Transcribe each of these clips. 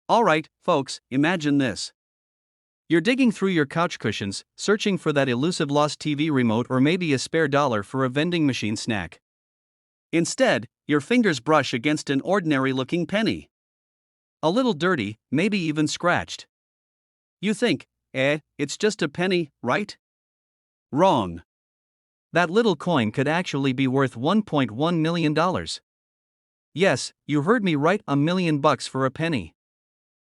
Alright, folks, imagine this. You're digging through your couch cushions, searching for that elusive lost TV remote or maybe a spare dollar for a vending machine snack. Instead, your fingers brush against an ordinary looking penny. A little dirty, maybe even scratched. You think, it's just a penny, right? Wrong. That little coin could actually be worth $1.1 million. Yes, you heard me right, $1 million for a penny.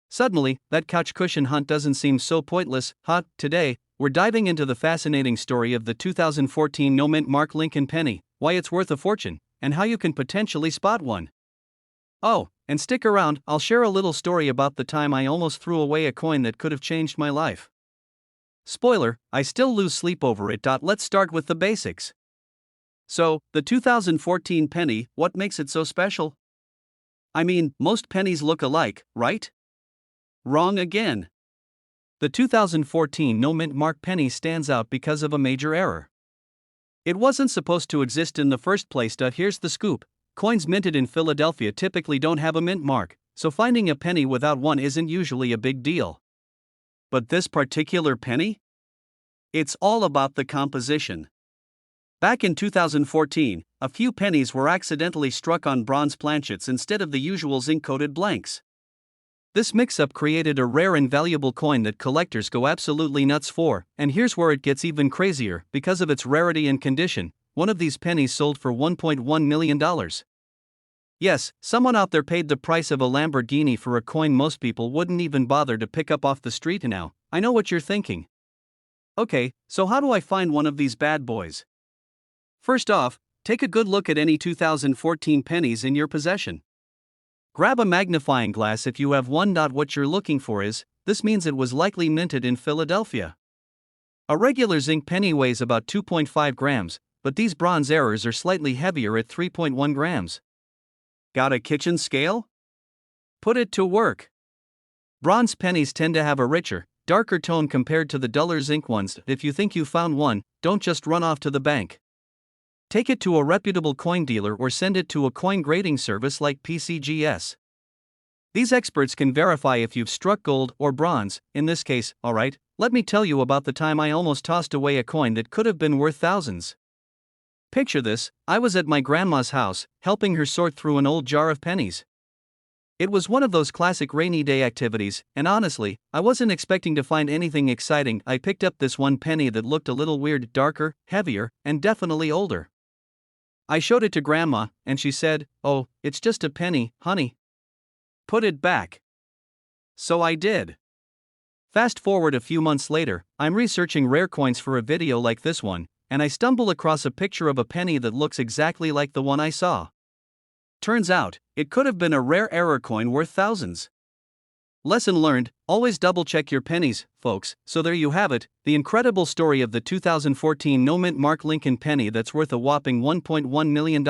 Suddenly, that couch cushion hunt doesn't seem so pointless, huh? Today, we're diving into the fascinating story of the 2014 no-mint mark Lincoln penny, why it's worth a fortune, and how you can potentially spot one. Oh, and stick around, I'll share a little story about the time I almost threw away a coin that could have changed my life. Spoiler, I still lose sleep over it. Let's start with the basics. So, the 2014 penny, what makes it so special? I mean, most pennies look alike, right? Wrong again. The 2014 no-mint mark penny stands out because of a major error. It wasn't supposed to exist in the first place. Here's the scoop. Coins minted in Philadelphia typically don't have a mint mark, so finding a penny without one isn't usually a big deal. But this particular penny? It's all about the composition. Back in 2014, a few pennies were accidentally struck on bronze planchets instead of the usual zinc-coated blanks. This mix-up created a rare and valuable coin that collectors go absolutely nuts for, and here's where it gets even crazier. Because of its rarity and condition, one of these pennies sold for $1.1 million. Yes, someone out there paid the price of a Lamborghini for a coin most people wouldn't even bother to pick up off the street. Now, I know what you're thinking. Okay, so how do I find one of these bad boys? First off, take a good look at any 2014 pennies in your possession. Grab a magnifying glass if you have one. What you're looking for is, this means it was likely minted in Philadelphia. A regular zinc penny weighs about 2.5 grams, but these bronze errors are slightly heavier at 3.1 grams. Got a kitchen scale? Put it to work. Bronze pennies tend to have a richer, darker tone compared to the duller zinc ones. If you think you found one, don't just run off to the bank. Take it to a reputable coin dealer or send it to a coin grading service like PCGS. These experts can verify if you've struck gold or bronze. In this case, alright, let me tell you about the time I almost tossed away a coin that could have been worth thousands. Picture this, I was at my grandma's house, helping her sort through an old jar of pennies. It was one of those classic rainy day activities, and honestly, I wasn't expecting to find anything exciting. I picked up this one penny that looked a little weird, darker, heavier, and definitely older. I showed it to Grandma, and she said, "Oh, it's just a penny, honey. Put it back." So I did. Fast forward a few months later, I'm researching rare coins for a video like this one, and I stumble across a picture of a penny that looks exactly like the one I saw. Turns out, it could have been a rare error coin worth thousands. Lesson learned, always double-check your pennies, folks. So there you have it, the incredible story of the 2014 no-mint mark Lincoln penny that's worth a whopping $1.1 million.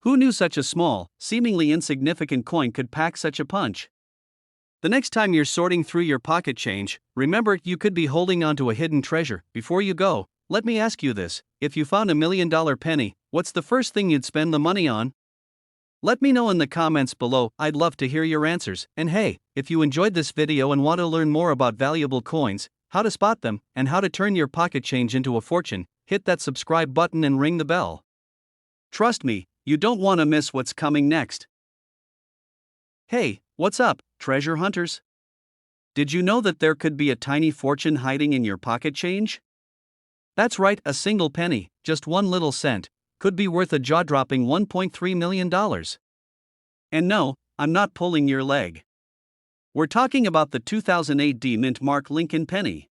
Who knew such a small, seemingly insignificant coin could pack such a punch? The next time you're sorting through your pocket change, remember you could be holding onto a hidden treasure. Before you go, let me ask you this, if you found $1 million penny, what's the first thing you'd spend the money on? Let me know in the comments below, I'd love to hear your answers. And hey, if you enjoyed this video and want to learn more about valuable coins, how to spot them, and how to turn your pocket change into a fortune, hit that subscribe button and ring the bell. Trust me, you don't want to miss what's coming next. Hey, what's up, treasure hunters? Did you know that there could be a tiny fortune hiding in your pocket change? That's right, a single penny, just one little cent, could be worth a jaw-dropping $1.3 million. And no, I'm not pulling your leg. We're talking about the 2008 mint mark Lincoln penny.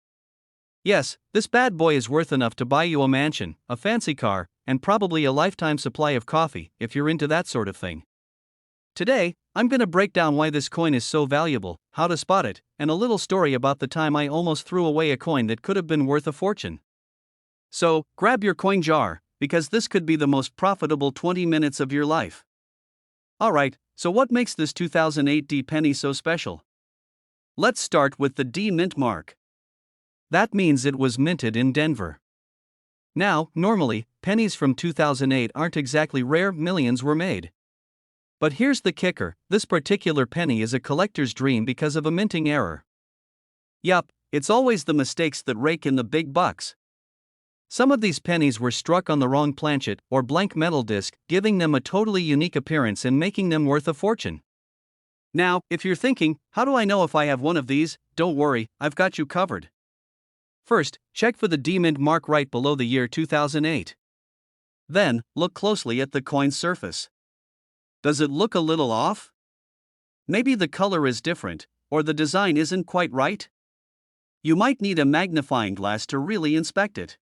Yes, this bad boy is worth enough to buy you a mansion, a fancy car, and probably a lifetime supply of coffee, if you're into that sort of thing. Today, I'm gonna break down why this coin is so valuable, how to spot it, and a little story about the time I almost threw away a coin that could have been worth a fortune. So, grab your coin jar, because this could be the most profitable 20 minutes of your life. Alright, so what makes this 2008 penny so special? Let's start with the D mint mark. That means it was minted in Denver. Now, normally, pennies from 2008 aren't exactly rare, millions were made. But here's the kicker, this particular penny is a collector's dream because of a minting error. Yup, it's always the mistakes that rake in the big bucks. Some of these pennies were struck on the wrong planchet or blank metal disc, giving them a totally unique appearance and making them worth a fortune. Now, if you're thinking, how do I know if I have one of these? Don't worry, I've got you covered. First, check for the D-mint mark right below the year 2008. Then, look closely at the coin's surface. Does it look a little off? Maybe the color is different, or the design isn't quite right? You might need a magnifying glass to really inspect it.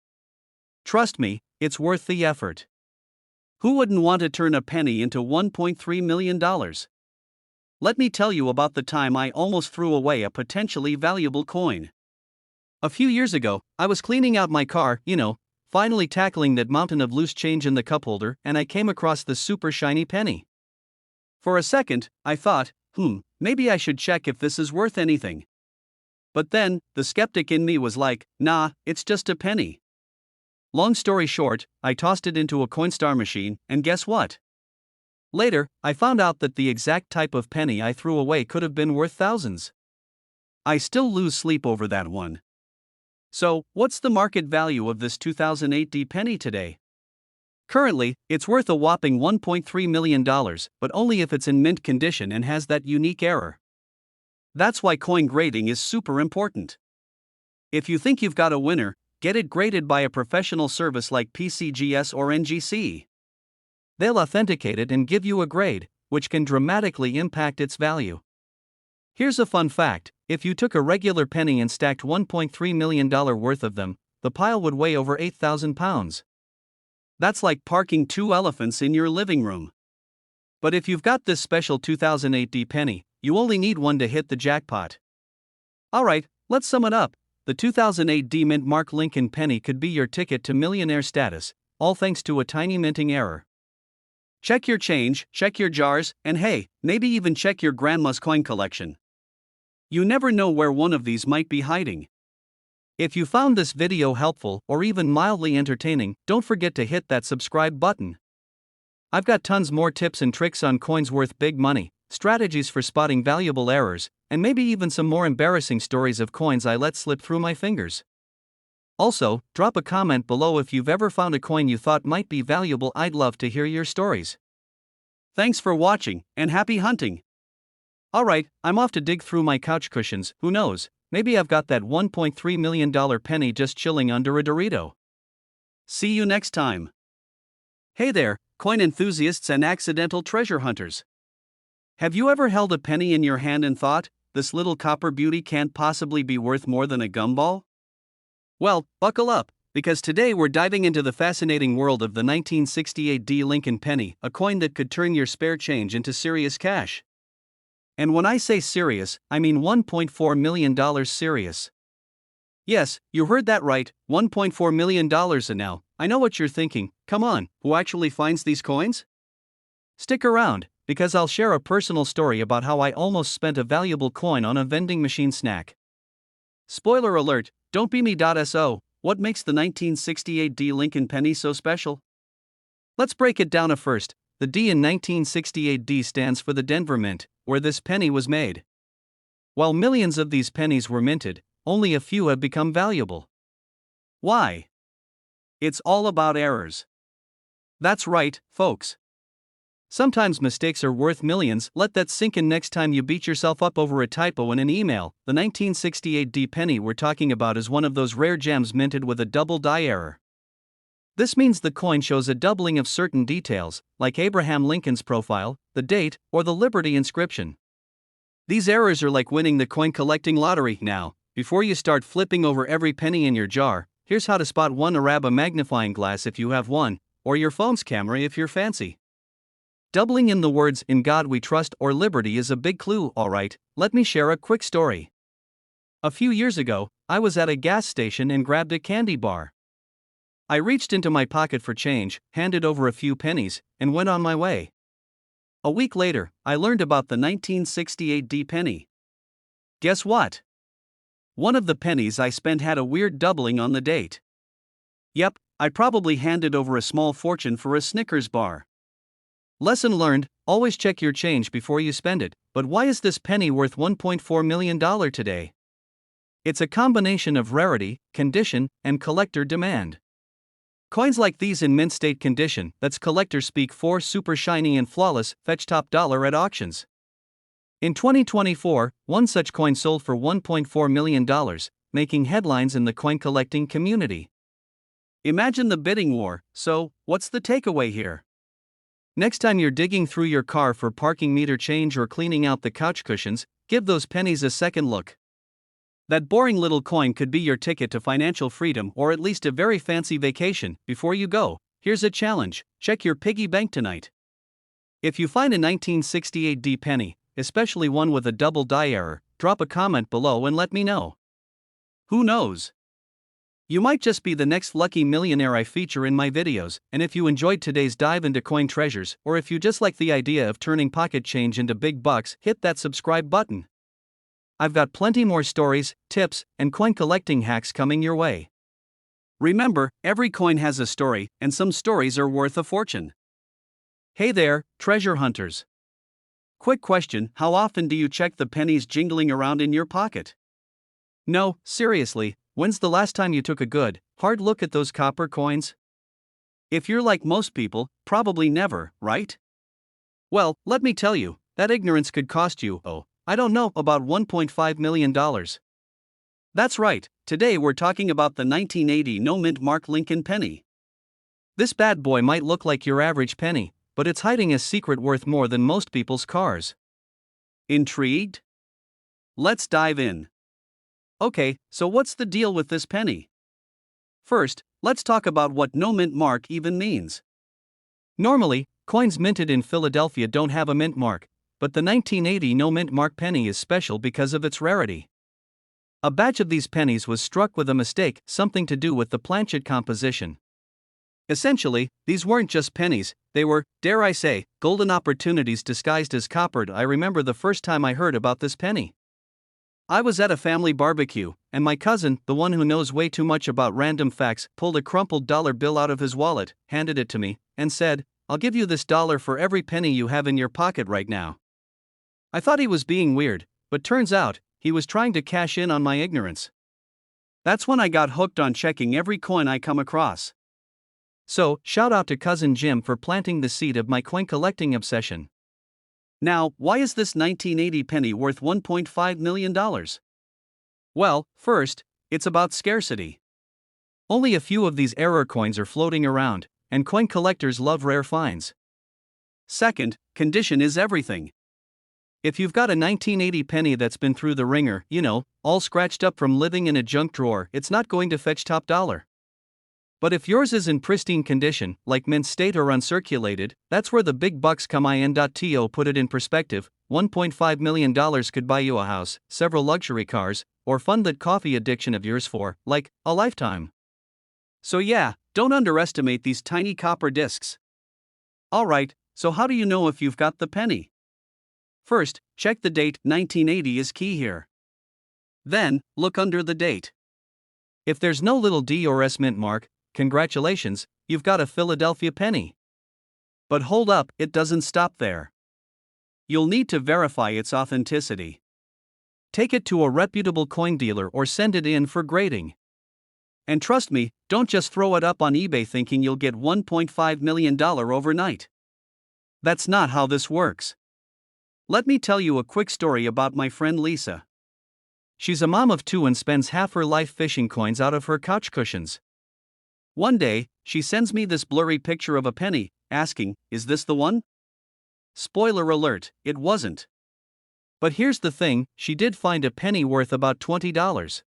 Trust me, it's worth the effort. Who wouldn't want to turn a penny into $1.3 million? Let me tell you about the time I almost threw away a potentially valuable coin. A few years ago, I was cleaning out my car, finally tackling that mountain of loose change in the cup holder, and I came across this super shiny penny. For a second, I thought, maybe I should check if this is worth anything. But then, the skeptic in me was like, nah, it's just a penny. Long story short, I tossed it into a Coinstar machine, and guess what? Later, I found out that the exact type of penny I threw away could have been worth thousands. I still lose sleep over that one. So, what's the market value of this 2008 D penny today? Currently, it's worth a whopping $1.3 million, but only if it's in mint condition and has that unique error. That's why coin grading is super important. If you think you've got a winner, get it graded by a professional service like PCGS or NGC. They'll authenticate it and give you a grade, which can dramatically impact its value. Here's a fun fact, if you took a regular penny and stacked $1.3 million worth of them, the pile would weigh over 8,000 pounds. That's like parking 2 elephants in your living room. But if you've got this special 2008 D penny, you only need one to hit the jackpot. Alright, let's sum it up. The 2008 D mint mark Lincoln penny could be your ticket to millionaire status, all thanks to a tiny minting error. Check your change, check your jars, and hey, maybe even check your grandma's coin collection. You never know where one of these might be hiding. If you found this video helpful or even mildly entertaining, don't forget to hit that subscribe button. I've got tons more tips and tricks on coins worth big money, strategies for spotting valuable errors, and maybe even some more embarrassing stories of coins I let slip through my fingers. Also, drop a comment below if you've ever found a coin you thought might be valuable. I'd love to hear your stories. Thanks for watching, and happy hunting! Alright, I'm off to dig through my couch cushions, who knows, maybe I've got that $1.3 million penny just chilling under a Dorito. See you next time. Hey there, coin enthusiasts and accidental treasure hunters. Have you ever held a penny in your hand and thought, this little copper beauty can't possibly be worth more than a gumball? Well, buckle up, because today we're diving into the fascinating world of the 1968 D Lincoln penny, a coin that could turn your spare change into serious cash. And when I say serious, I mean $1.4 million serious. Yes, you heard that right, $1.4 million. And now, I know what you're thinking, come on, who actually finds these coins? Stick around, because I'll share a personal story about how I almost spent a valuable coin on a vending machine snack. Spoiler alert, don't be me.so, what makes the 1968 D Lincoln penny so special? Let's break it down. First, the D in 1968 D stands for the Denver Mint, where this penny was made. While millions of these pennies were minted, only a few have become valuable. Why? It's all about errors. That's right, folks. Sometimes mistakes are worth millions. Let that sink in next time you beat yourself up over a typo in an email. The 1968 D penny we're talking about is one of those rare gems minted with a double die error. This means the coin shows a doubling of certain details, like Abraham Lincoln's profile, the date, or the Liberty inscription. These errors are like winning the coin collecting lottery. Now, before you start flipping over every penny in your jar, here's how to spot one. Grab a magnifying glass if you have one, or your phone's camera if you're fancy. Doubling in the words "In God We Trust" or "Liberty" is a big clue. Alright, let me share a quick story. A few years ago, I was at a gas station and grabbed a candy bar. I reached into my pocket for change, handed over a few pennies, and went on my way. A week later, I learned about the 1968 D penny. Guess what? One of the pennies I spent had a weird doubling on the date. Yep, I probably handed over a small fortune for a Snickers bar. Lesson learned, always check your change before you spend it, but why is this penny worth $1.4 million today? It's a combination of rarity, condition, and collector demand. Coins like these in mint state condition, that's collector speak for super shiny and flawless, fetch top dollar at auctions. In 2024, one such coin sold for $1.4 million, making headlines in the coin collecting community. Imagine the bidding war. So, what's the takeaway here? Next time you're digging through your car for parking meter change or cleaning out the couch cushions, give those pennies a second look. That boring little coin could be your ticket to financial freedom or at least a very fancy vacation. Before you go, here's a challenge: check your piggy bank tonight. If you find a 1968 D penny, especially one with a double die error, drop a comment below and let me know. Who knows? You might just be the next lucky millionaire I feature in my videos. And if you enjoyed today's dive into coin treasures, or if you just like the idea of turning pocket change into big bucks, hit that subscribe button. I've got plenty more stories, tips, and coin collecting hacks coming your way. Remember, every coin has a story, and some stories are worth a fortune. Hey there, treasure hunters. Quick question: how often do you check the pennies jingling around in your pocket? No, seriously, when's the last time you took a good, hard look at those copper coins? If you're like most people, probably never, right? Well, let me tell you, that ignorance could cost you, I don't know, about $1.5 million. That's right, today we're talking about the 1980 no mint mark Lincoln penny. This bad boy might look like your average penny, but it's hiding a secret worth more than most people's cars. Intrigued? Let's dive in. Okay, so what's the deal with this penny? First, let's talk about what no mint mark even means. Normally, coins minted in Philadelphia don't have a mint mark, but the 1980 no mint mark penny is special because of its rarity. A batch of these pennies was struck with a mistake, something to do with the planchet composition. Essentially, these weren't just pennies, they were, dare I say, golden opportunities disguised as coppered. I remember the first time I heard about this penny. I was at a family barbecue, and my cousin, the one who knows way too much about random facts, pulled a crumpled dollar bill out of his wallet, handed it to me, and said, "I'll give you this dollar for every penny you have in your pocket right now." I thought he was being weird, but turns out, he was trying to cash in on my ignorance. That's when I got hooked on checking every coin I come across. So, shout out to Cousin Jim for planting the seed of my coin collecting obsession. Now, why is this 1980 penny worth $1.5 million? Well, first, it's about scarcity. Only a few of these error coins are floating around, and coin collectors love rare finds. Second, condition is everything. If you've got a 1980 penny that's been through the ringer, all scratched up from living in a junk drawer, it's not going to fetch top dollar. But if yours is in pristine condition, like mint state or uncirculated, that's where the big bucks come in. To put it in perspective, $1.5 million could buy you a house, several luxury cars, or fund that coffee addiction of yours for, like, a lifetime. So yeah, don't underestimate these tiny copper discs. Alright, so how do you know if you've got the penny? First, check the date. 1980 is key here. Then, look under the date. If there's no little D or S mint mark, congratulations, you've got a Philadelphia penny. But hold up, it doesn't stop there. You'll need to verify its authenticity. Take it to a reputable coin dealer or send it in for grading. And trust me, don't just throw it up on eBay thinking you'll get $1.5 million overnight. That's not how this works. Let me tell you a quick story about my friend Lisa. She's a mom of two and spends half her life fishing coins out of her couch cushions. One day, she sends me this blurry picture of a penny, asking, "Is this the one?" Spoiler alert, it wasn't. But here's the thing, she did find a penny worth about $20.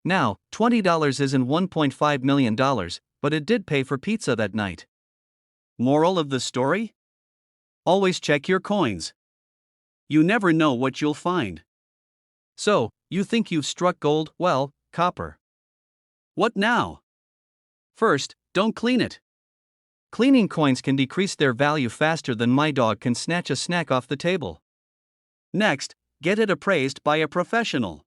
Now, $20 isn't $1.5 million, but it did pay for pizza that night. Moral of the story? Always check your coins. You never know what you'll find. So, you think you've struck gold? Well, copper. What now? First, don't clean it. Cleaning coins can decrease their value faster than my dog can snatch a snack off the table. Next, get it appraised by a professional.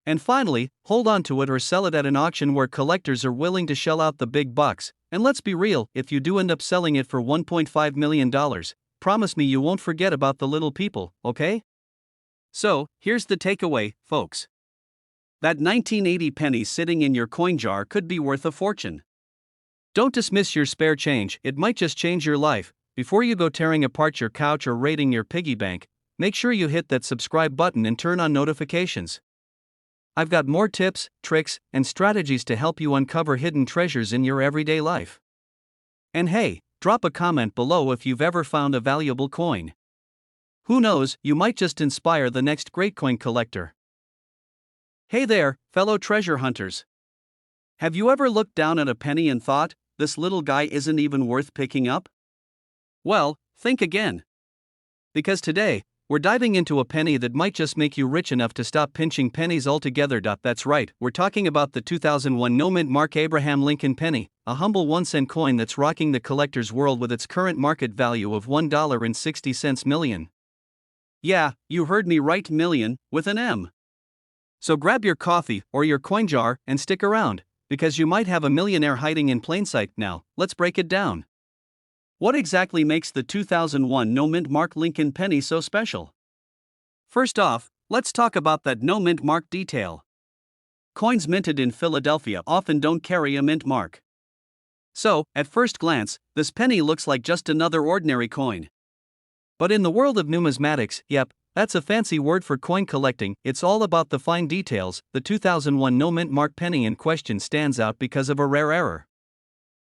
And finally, hold on to it or sell it at an auction where collectors are willing to shell out the big bucks. And let's be real, if you do end up selling it for $1.5 million, promise me you won't forget about the little people, okay? So, here's the takeaway, folks. That 1980 penny sitting in your coin jar could be worth a fortune. Don't dismiss your spare change, it might just change your life. Before you go tearing apart your couch or raiding your piggy bank, make sure you hit that subscribe button and turn on notifications. I've got more tips, tricks, and strategies to help you uncover hidden treasures in your everyday life. And hey, drop a comment below if you've ever found a valuable coin. Who knows, you might just inspire the next great coin collector. Hey there, fellow treasure hunters. Have you ever looked down at a penny and thought, this little guy isn't even worth picking up? Well, think again. Because today, we're diving into a penny that might just make you rich enough to stop pinching pennies altogether. That's right, we're talking about the 2001 no-mint mark Abraham Lincoln penny, a humble 1-cent coin that's rocking the collector's world with its current market value of $1.60 million. Yeah, you heard me right, million, with an M. So grab your coffee or your coin jar and stick around, because you might have a millionaire hiding in plain sight. Now, let's break it down. What exactly makes the 2001 no-mint mark Lincoln penny so special? First off, let's talk about that no-mint mark detail. Coins minted in Philadelphia often don't carry a mint mark. So, at first glance, this penny looks like just another ordinary coin. But in the world of numismatics, yep, that's a fancy word for coin collecting, it's all about the fine details. The 2001 no-mint mark penny in question stands out because of a rare error.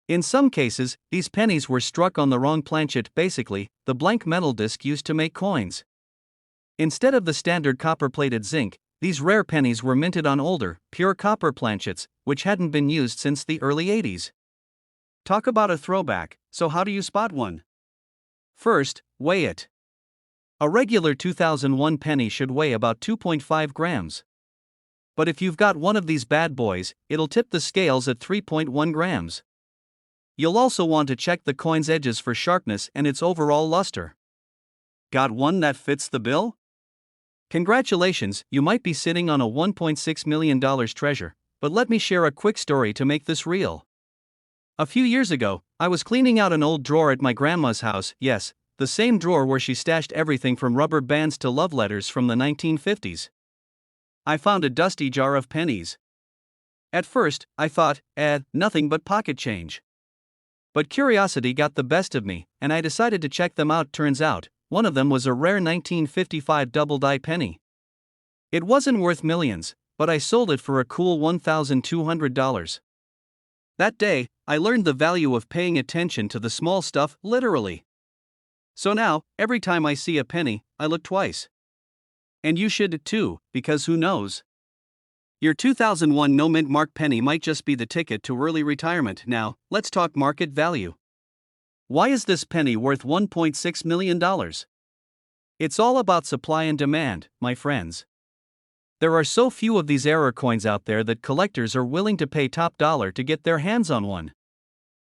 In some cases, these pennies were struck on the wrong planchet, basically, the blank metal disc used to make coins. Instead of the standard copper-plated zinc, these rare pennies were minted on older, pure copper planchets, which hadn't been used since the early 80s. Talk about a throwback, so how do you spot one? First, weigh it. A regular 2001 penny should weigh about 2.5 grams. But if you've got one of these bad boys, it'll tip the scales at 3.1 grams. You'll also want to check the coin's edges for sharpness and its overall luster. Got one that fits the bill? Congratulations, you might be sitting on a $1.6 million treasure, but let me share a quick story to make this real. A few years ago, I was cleaning out an old drawer at my grandma's house, yes, the same drawer where she stashed everything from rubber bands to love letters from the 1950s. I found a dusty jar of pennies. At first, I thought, nothing but pocket change. But curiosity got the best of me, and I decided to check them out. Turns out, one of them was a rare 1955 double-die penny. It wasn't worth millions, but I sold it for a cool $1,200. That day, I learned the value of paying attention to the small stuff, literally. So now, every time I see a penny, I look twice. And you should too, because who knows? Your 2001 no-mint mark penny might just be the ticket to early retirement. Now, let's talk market value. Why is this penny worth $1.6 million? It's all about supply and demand, my friends. There are so few of these error coins out there that collectors are willing to pay top dollar to get their hands on one.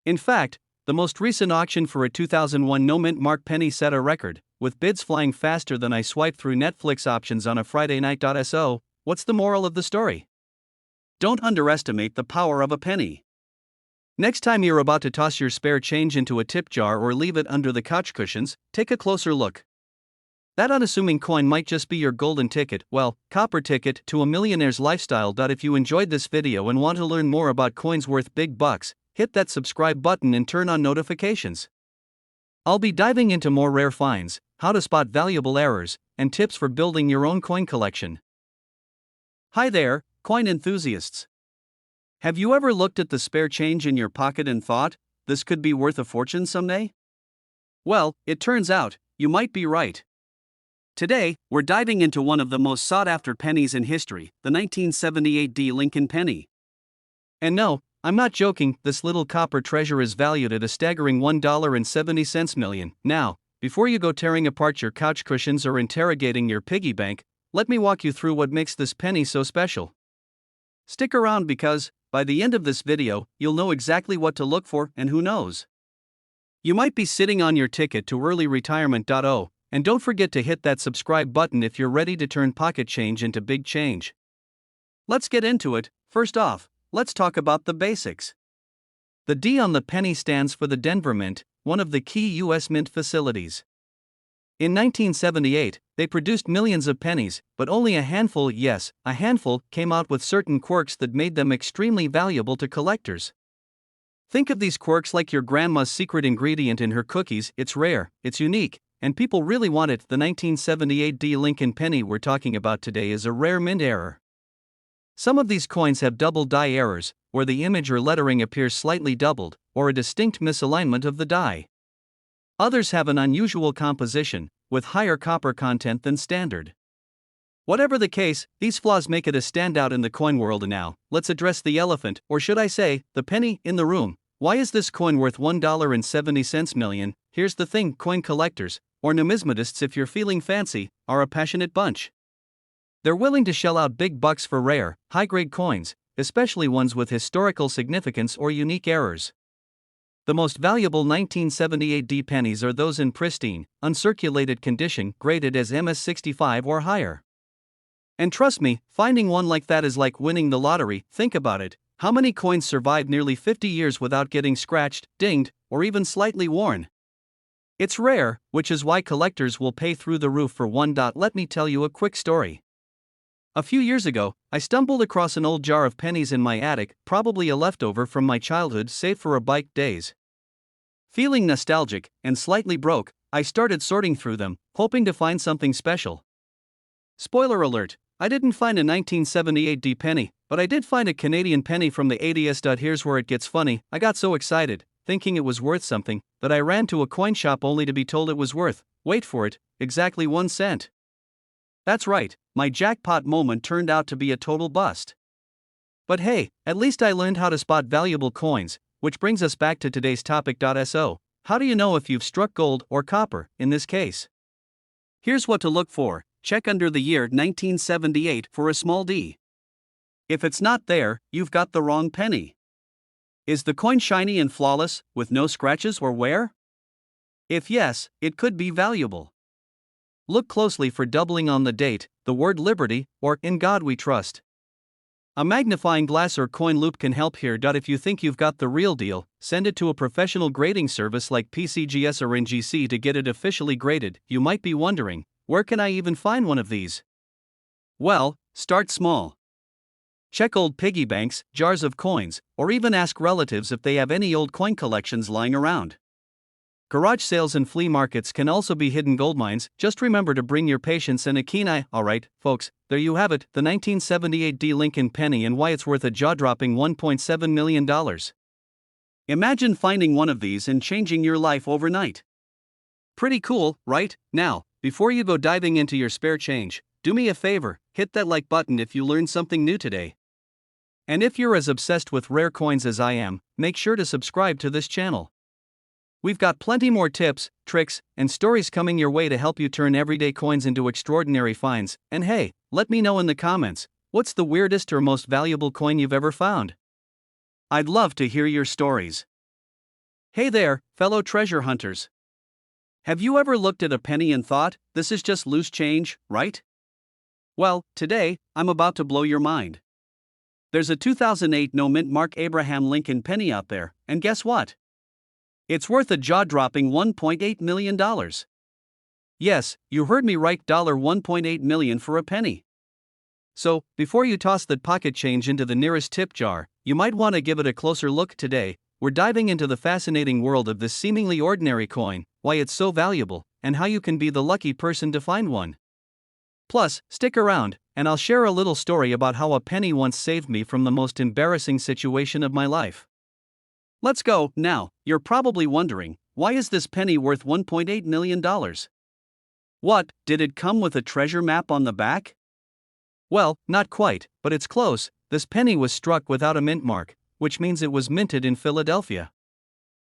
In fact, the most recent auction for a 2001 no-mint mark penny set a record, with bids flying faster than I swipe through Netflix options on a Friday night. So, what's the moral of the story? Don't underestimate the power of a penny. Next time you're about to toss your spare change into a tip jar or leave it under the couch cushions, take a closer look. That unassuming coin might just be your golden ticket, well, copper ticket, to a millionaire's lifestyle. If you enjoyed this video and want to learn more about coins worth big bucks, hit that subscribe button and turn on notifications. I'll be diving into more rare finds, how to spot valuable errors, and tips for building your own coin collection. Hi there, coin enthusiasts. Have you ever looked at the spare change in your pocket and thought, this could be worth a fortune someday? Well, it turns out, you might be right. Today, we're diving into one of the most sought-after pennies in history, the 1978 Lincoln penny. And no, I'm not joking, this little copper treasure is valued at a staggering $1.70 million. Now, before you go tearing apart your couch cushions or interrogating your piggy bank, let me walk you through what makes this penny so special. Stick around because, by the end of this video, you'll know exactly what to look for, and who knows? You might be sitting on your ticket to early retirement. And don't forget to hit that subscribe button if you're ready to turn pocket change into big change. Let's get into it. First off, let's talk about the basics. The D on the penny stands for the Denver Mint, one of the key U.S. mint facilities. In 1978, they produced millions of pennies, but only a handful, yes, a handful, came out with certain quirks that made them extremely valuable to collectors. Think of these quirks like your grandma's secret ingredient in her cookies. It's rare, it's unique, and people really want it. The 1978 D Lincoln penny we're talking about today is a rare mint error. Some of these coins have double die errors, where the image or lettering appears slightly doubled, or a distinct misalignment of the die. Others have an unusual composition, with higher copper content than standard. Whatever the case, these flaws make it a standout in the coin world. Now, let's address the elephant, or should I say, the penny, in the room. Why is this coin worth $1.70 million? Here's the thing: coin collectors, or numismatists if you're feeling fancy, are a passionate bunch. They're willing to shell out big bucks for rare, high-grade coins, especially ones with historical significance or unique errors. The most valuable 1978 D pennies are those in pristine, uncirculated condition, graded as MS65 or higher. And trust me, finding one like that is like winning the lottery. Think about it: how many coins survive nearly 50 years without getting scratched, dinged, or even slightly worn? It's rare, which is why collectors will pay through the roof for one. Let me tell you a quick story. A few years ago, I stumbled across an old jar of pennies in my attic, probably a leftover from my childhood save for a bike days. Feeling nostalgic and slightly broke, I started sorting through them, hoping to find something special. Spoiler alert, I didn't find a 1978 D penny, but I did find a Canadian penny from the 80s. Here's where it gets funny: I got so excited, thinking it was worth something, that I ran to a coin shop only to be told it was worth, wait for it, exactly 1 cent. That's right, my jackpot moment turned out to be a total bust. But hey, at least I learned how to spot valuable coins, which brings us back to today's topic. So, how do you know if you've struck gold or copper in this case? Here's what to look for: check under the year 1978 for a small D. If it's not there, you've got the wrong penny. Is the coin shiny and flawless, with no scratches or wear? If yes, it could be valuable. Look closely for doubling on the date, the word Liberty, or In God We Trust. A magnifying glass or coin loop can help here. If you think you've got the real deal, send it to a professional grading service like PCGS or NGC to get it officially graded. You might be wondering, where can I even find one of these? Well, start small. Check old piggy banks, jars of coins, or even ask relatives if they have any old coin collections lying around. Garage sales and flea markets can also be hidden goldmines. Just remember to bring your patience and a keen eye. Alright, folks, there you have it, the 1978 D Lincoln penny and why it's worth a jaw-dropping $1.7 million. Imagine finding one of these and changing your life overnight. Pretty cool, right? Now, before you go diving into your spare change, do me a favor, hit that like button if you learned something new today. And if you're as obsessed with rare coins as I am, make sure to subscribe to this channel. We've got plenty more tips, tricks, and stories coming your way to help you turn everyday coins into extraordinary finds. And hey, let me know in the comments, what's the weirdest or most valuable coin you've ever found? I'd love to hear your stories. Hey there, fellow treasure hunters. Have you ever looked at a penny and thought, this is just loose change, right? Well, today, I'm about to blow your mind. There's a 2008 no-mint Mark Abraham Lincoln penny out there, and guess what? It's worth a jaw-dropping $1.8 million. Yes, you heard me right, $1.8 million for a penny. So, before you toss that pocket change into the nearest tip jar, you might want to give it a closer look. Today, we're diving into the fascinating world of this seemingly ordinary coin, why it's so valuable, and how you can be the lucky person to find one. Plus, stick around, and I'll share a little story about how a penny once saved me from the most embarrassing situation of my life. Let's go. Now, you're probably wondering, why is this penny worth $1.8 million? What, did it come with a treasure map on the back? Well, not quite, but it's close. This penny was struck without a mint mark, which means it was minted in Philadelphia.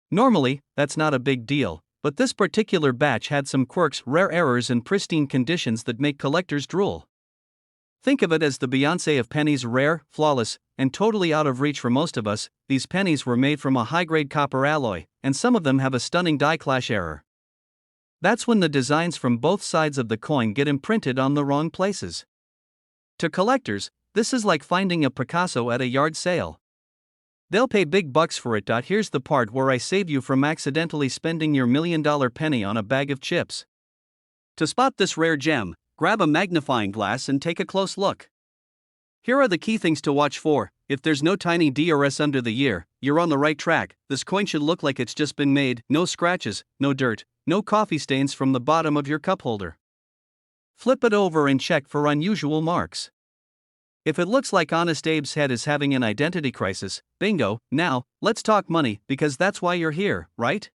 Normally, that's not a big deal, but this particular batch had some quirks, rare errors, and pristine conditions that make collectors drool. Think of it as the Beyoncé of pennies: rare, flawless, and totally out of reach for most of us. These pennies were made from a high-grade copper alloy, and some of them have a stunning die clash error. That's when the designs from both sides of the coin get imprinted on the wrong places. To collectors, this is like finding a Picasso at a yard sale. They'll pay big bucks for it. Here's the part where I save you from accidentally spending your $1 million penny on a bag of chips. To spot this rare gem, grab a magnifying glass and take a close look. Here are the key things to watch for. If there's no tiny DRS under the ear, you're on the right track. This coin should look like it's just been made, no scratches, no dirt, no coffee stains from the bottom of your cup holder. Flip it over and check for unusual marks. If it looks like Honest Abe's head is having an identity crisis, bingo. Now, let's talk money, because that's why you're here, right?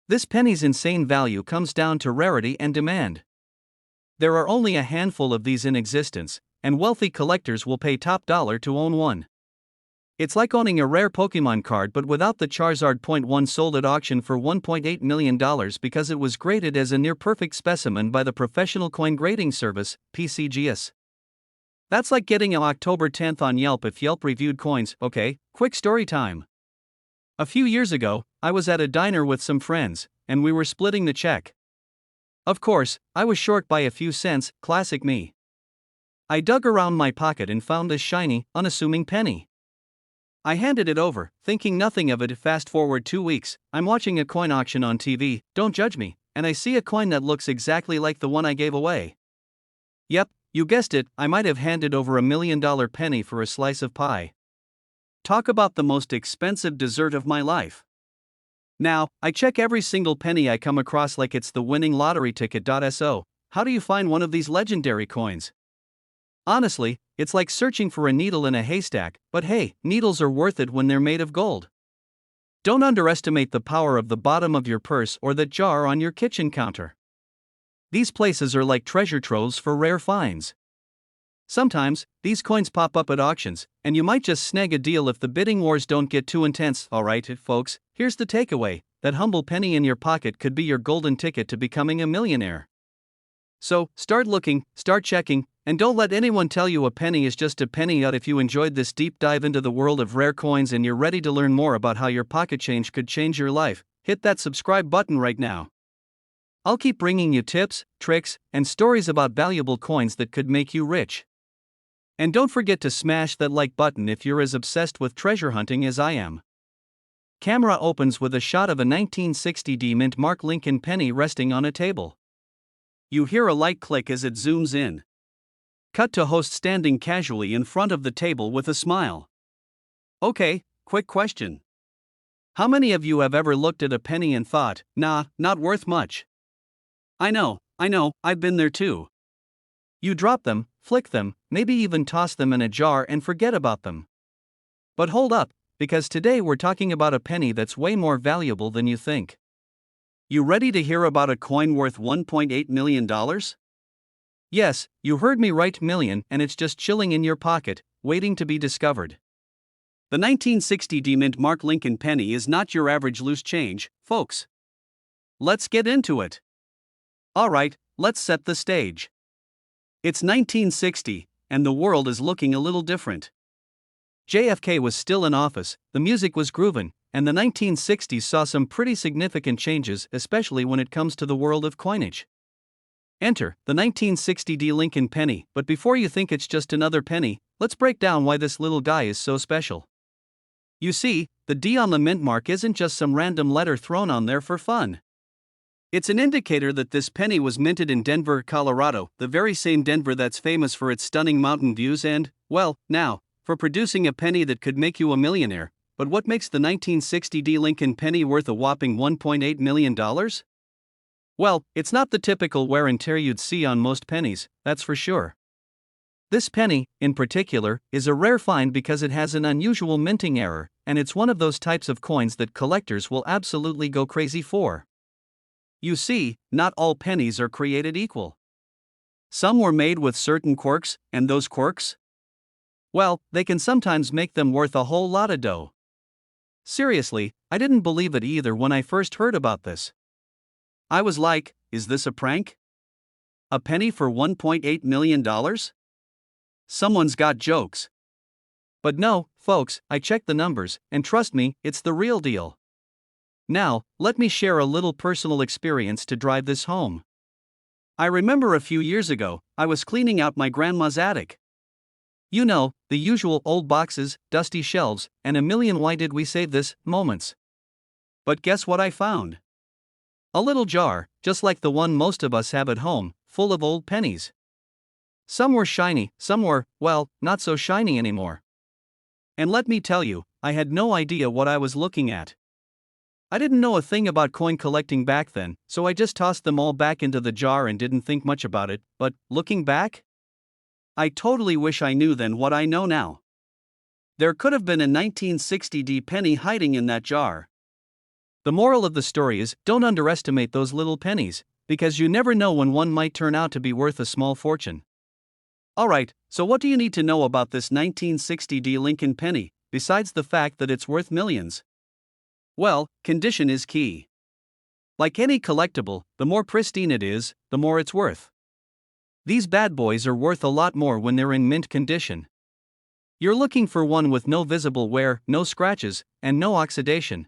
This penny's insane value comes down to rarity and demand. There are only a handful of these in existence, and wealthy collectors will pay top dollar to own one. It's like owning a rare Pokemon card but without the Charizard. One sold at auction for $1.8 million because it was graded as a near-perfect specimen by the professional coin grading service, PCGS. That's like getting an October 10th on Yelp if Yelp reviewed coins. Okay, quick story time. A few years ago, I was at a diner with some friends, and we were splitting the check. Of course, I was short by a few cents, classic me. I dug around my pocket and found this shiny, unassuming penny. I handed it over, thinking nothing of it. Fast forward 2 weeks, I'm watching a coin auction on TV, don't judge me, and I see a coin that looks exactly like the one I gave away. Yep, you guessed it, I might have handed over $1 million penny for a slice of pie. Talk about the most expensive dessert of my life. Now, I check every single penny I come across like it's the winning lottery ticket. So, how do you find one of these legendary coins? Honestly, it's like searching for a needle in a haystack, but hey, needles are worth it when they're made of gold. Don't underestimate the power of the bottom of your purse or that jar on your kitchen counter. These places are like treasure troves for rare finds. Sometimes, these coins pop up at auctions, and you might just snag a deal if the bidding wars don't get too intense. Alright, folks, here's the takeaway: that humble penny in your pocket could be your golden ticket to becoming a millionaire. So, start looking, start checking, and don't let anyone tell you a penny is just a penny. If you enjoyed this deep dive into the world of rare coins and you're ready to learn more about how your pocket change could change your life, hit that subscribe button right now. I'll keep bringing you tips, tricks, and stories about valuable coins that could make you rich. And don't forget to smash that like button if you're as obsessed with treasure hunting as I am. Camera opens with a shot of a 1960 mint Mark Lincoln penny resting on a table. You hear a light click as it zooms in. Cut to host standing casually in front of the table with a smile. Okay, quick question. How many of you have ever looked at a penny and thought, nah, not worth much? I know, I've been there too. You drop them, flick them, maybe even toss them in a jar and forget about them. But hold up, because today we're talking about a penny that's way more valuable than you think. You ready to hear about a coin worth $1.8 million? Yes, you heard me right, million, and it's just chilling in your pocket, waiting to be discovered. The 1960 mint Mark Lincoln penny is not your average loose change, folks. Let's get into it. Alright, let's set the stage. It's 1960, and the world is looking a little different. JFK was still in office, the music was groovin', and the 1960s saw some pretty significant changes, especially when it comes to the world of coinage. Enter the 1960 Lincoln penny, but before you think it's just another penny, let's break down why this little guy is so special. You see, the D on the mint mark isn't just some random letter thrown on there for fun. It's an indicator that this penny was minted in Denver, Colorado, the very same Denver that's famous for its stunning mountain views and, well, now, for producing a penny that could make you a millionaire. But what makes the 1960 Lincoln penny worth a whopping $1.8 million? Well, it's not the typical wear and tear you'd see on most pennies, that's for sure. This penny, in particular, is a rare find because it has an unusual minting error, and it's one of those types of coins that collectors will absolutely go crazy for. You see, not all pennies are created equal. Some were made with certain quirks, and those quirks? Well, they can sometimes make them worth a whole lot of dough. Seriously, I didn't believe it either when I first heard about this. I was like, is this a prank? A penny for $1.8 million? Someone's got jokes. But no, folks, I checked the numbers, and trust me, it's the real deal. Now, let me share a little personal experience to drive this home. I remember a few years ago, I was cleaning out my grandma's attic. You know, the usual old boxes, dusty shelves, and a million why did we save this moments. But guess what I found? A little jar, just like the one most of us have at home, full of old pennies. Some were shiny, some were, well, not so shiny anymore. And let me tell you, I had no idea what I was looking at. I didn't know a thing about coin collecting back then, so I just tossed them all back into the jar and didn't think much about it, but, looking back, I totally wish I knew then what I know now. There could have been a 1960 penny hiding in that jar. The moral of the story is, don't underestimate those little pennies, because you never know when one might turn out to be worth a small fortune. Alright, so what do you need to know about this 1960 Lincoln penny, besides the fact that it's worth millions? Well, condition is key. Like any collectible, the more pristine it is, the more it's worth. These bad boys are worth a lot more when they're in mint condition. You're looking for one with no visible wear, no scratches, and no oxidation.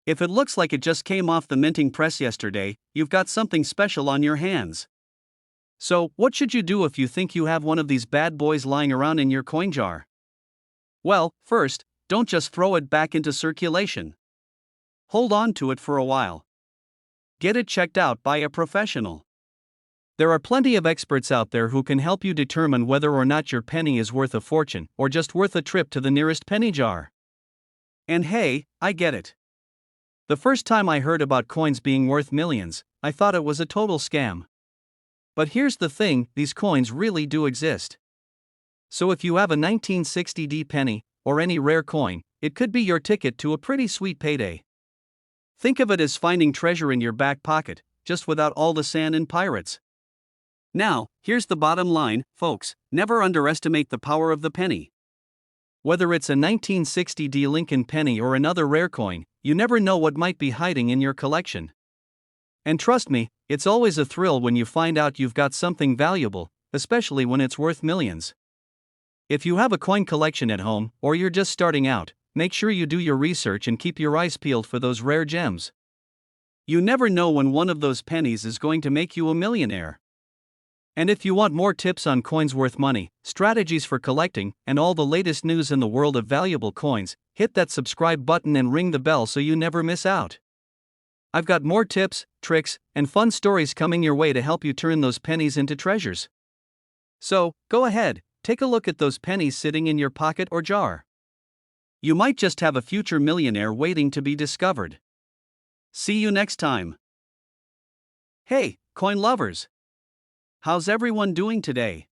If it looks like it just came off the minting press yesterday, you've got something special on your hands. So, what should you do if you think you have one of these bad boys lying around in your coin jar? Well, first, don't just throw it back into circulation. Hold on to it for a while. Get it checked out by a professional. There are plenty of experts out there who can help you determine whether or not your penny is worth a fortune or just worth a trip to the nearest penny jar. And hey, I get it. The first time I heard about coins being worth millions, I thought it was a total scam. But here's the thing, these coins really do exist. So if you have a 1960 penny, or any rare coin, it could be your ticket to a pretty sweet payday. Think of it as finding treasure in your back pocket, just without all the sand and pirates. Now, here's the bottom line, folks, never underestimate the power of the penny. Whether it's a 1960 Lincoln penny or another rare coin, you never know what might be hiding in your collection. And trust me, it's always a thrill when you find out you've got something valuable, especially when it's worth millions. If you have a coin collection at home, or you're just starting out, make sure you do your research and keep your eyes peeled for those rare gems. You never know when one of those pennies is going to make you a millionaire. And if you want more tips on coins worth money, strategies for collecting, and all the latest news in the world of valuable coins, hit that subscribe button and ring the bell so you never miss out. I've got more tips, tricks, and fun stories coming your way to help you turn those pennies into treasures. So, go ahead, take a look at those pennies sitting in your pocket or jar. You might just have a future millionaire waiting to be discovered. See you next time. Hey, coin lovers! How's everyone doing today?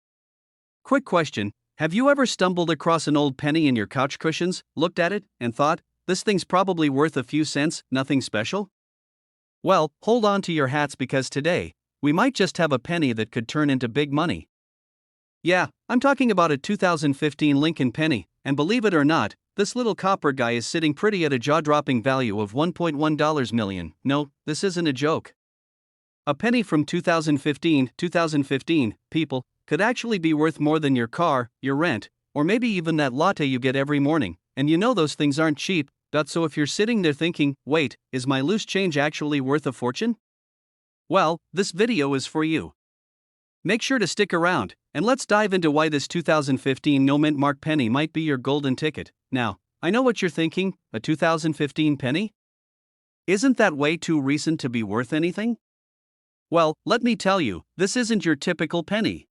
Quick question, have you ever stumbled across an old penny in your couch cushions, looked at it, and thought, this thing's probably worth a few cents, nothing special? Well, hold on to your hats because today, we might just have a penny that could turn into big money. Yeah, I'm talking about a 2015 Lincoln penny, and believe it or not, this little copper guy is sitting pretty at a jaw-dropping value of $1.1 million. No, this isn't a joke. A penny from 2015, people, could actually be worth more than your car, your rent, or maybe even that latte you get every morning, and you know those things aren't cheap. So if you're sitting there thinking, wait, is my loose change actually worth a fortune? Well, this video is for you. Make sure to stick around, and let's dive into why this 2015 no mint mark penny might be your golden ticket. Now, I know what you're thinking, a 2015 penny? Isn't that way too recent to be worth anything? Well, let me tell you, this isn't your typical penny.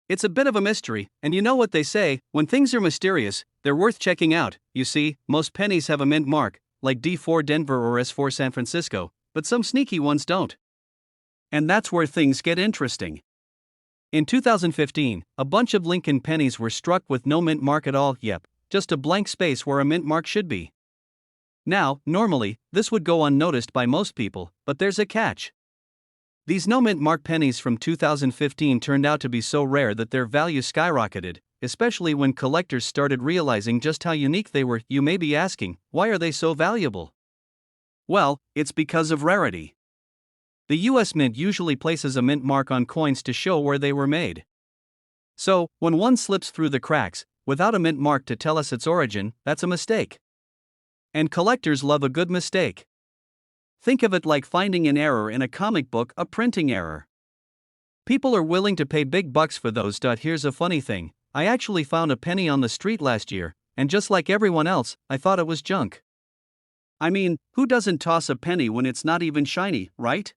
It's a bit of a mystery, and you know what they say, when things are mysterious, they're worth checking out. You see, most pennies have a mint mark, like D4 Denver or S4 San Francisco, but some sneaky ones don't. And that's where things get interesting. In 2015, a bunch of Lincoln pennies were struck with no mint mark at all, just a blank space where a mint mark should be. Now, normally, this would go unnoticed by most people, but there's a catch. These no mint mark pennies from 2015 turned out to be so rare that their value skyrocketed, especially when collectors started realizing just how unique they were. You may be asking, why are they so valuable? Well, it's because of rarity. The US Mint usually places a mint mark on coins to show where they were made. So, when one slips through the cracks, without a mint mark to tell us its origin, that's a mistake. And collectors love a good mistake. Think of it like finding an error in a comic book, a printing error. People are willing to pay big bucks for those. Here's a funny thing, I actually found a penny on the street last year, and just like everyone else, I thought it was junk. I mean, who doesn't toss a penny when it's not even shiny, right?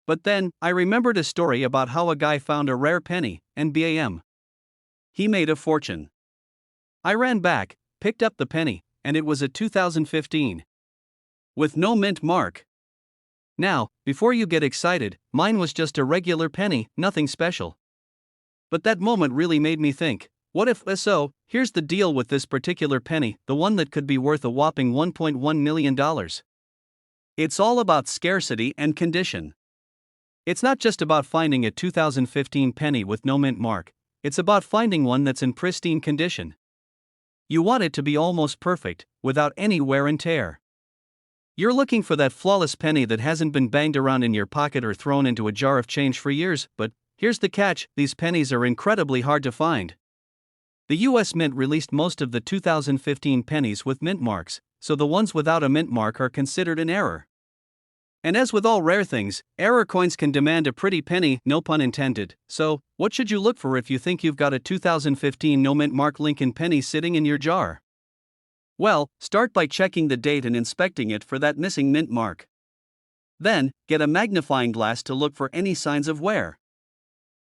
But then, I remembered a story about how a guy found a rare penny, and bam. He made a fortune. I ran back, picked up the penny, and it was a 2015. With no mint mark. Now, before you get excited, mine was just a regular penny, nothing special. But that moment really made me think, what if so? Here's the deal with this particular penny, the one that could be worth a whopping $1.1 million. It's all about scarcity and condition. It's not just about finding a 2015 penny with no mint mark, it's about finding one that's in pristine condition. You want it to be almost perfect, without any wear and tear. You're looking for that flawless penny that hasn't been banged around in your pocket or thrown into a jar of change for years, but here's the catch, these pennies are incredibly hard to find. The US Mint released most of the 2015 pennies with mint marks, so the ones without a mint mark are considered an error. And as with all rare things, error coins can demand a pretty penny, no pun intended. So, what should you look for if you think you've got a 2015 no mint mark Lincoln penny sitting in your jar? Well, start by checking the date and inspecting it for that missing mint mark. Then, get a magnifying glass to look for any signs of wear.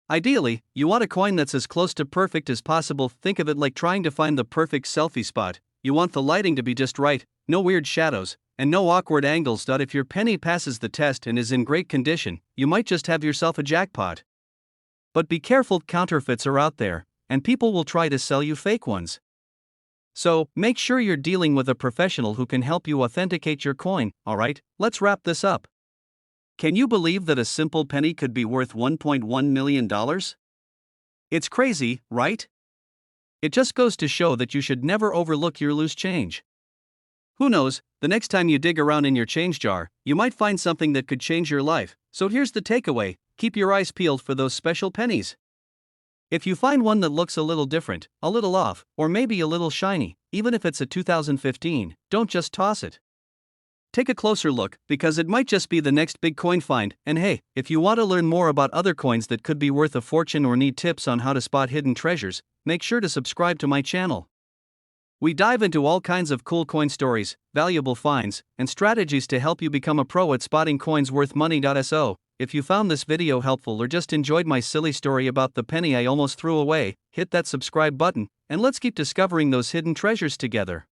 Ideally, you want a coin that's as close to perfect as possible. Think of it like trying to find the perfect selfie spot. You want the lighting to be just right, no weird shadows, and no awkward angles. If your penny passes the test and is in great condition, you might just have yourself a jackpot. But be careful, counterfeits are out there, and people will try to sell you fake ones. So, make sure you're dealing with a professional who can help you authenticate your coin. Alright, let's wrap this up. Can you believe that a simple penny could be worth $1.1 million? It's crazy, right? It just goes to show that you should never overlook your loose change. Who knows, the next time you dig around in your change jar, you might find something that could change your life. So here's the takeaway, keep your eyes peeled for those special pennies. If you find one that looks a little different, a little off, or maybe a little shiny, even if it's a 2015, don't just toss it. Take a closer look, because it might just be the next big coin find. And hey, if you want to learn more about other coins that could be worth a fortune or need tips on how to spot hidden treasures, make sure to subscribe to my channel. We dive into all kinds of cool coin stories, valuable finds, and strategies to help you become a pro at spotting coins worth money. So, if you found this video helpful or just enjoyed my silly story about the penny I almost threw away, hit that subscribe button, and let's keep discovering those hidden treasures together.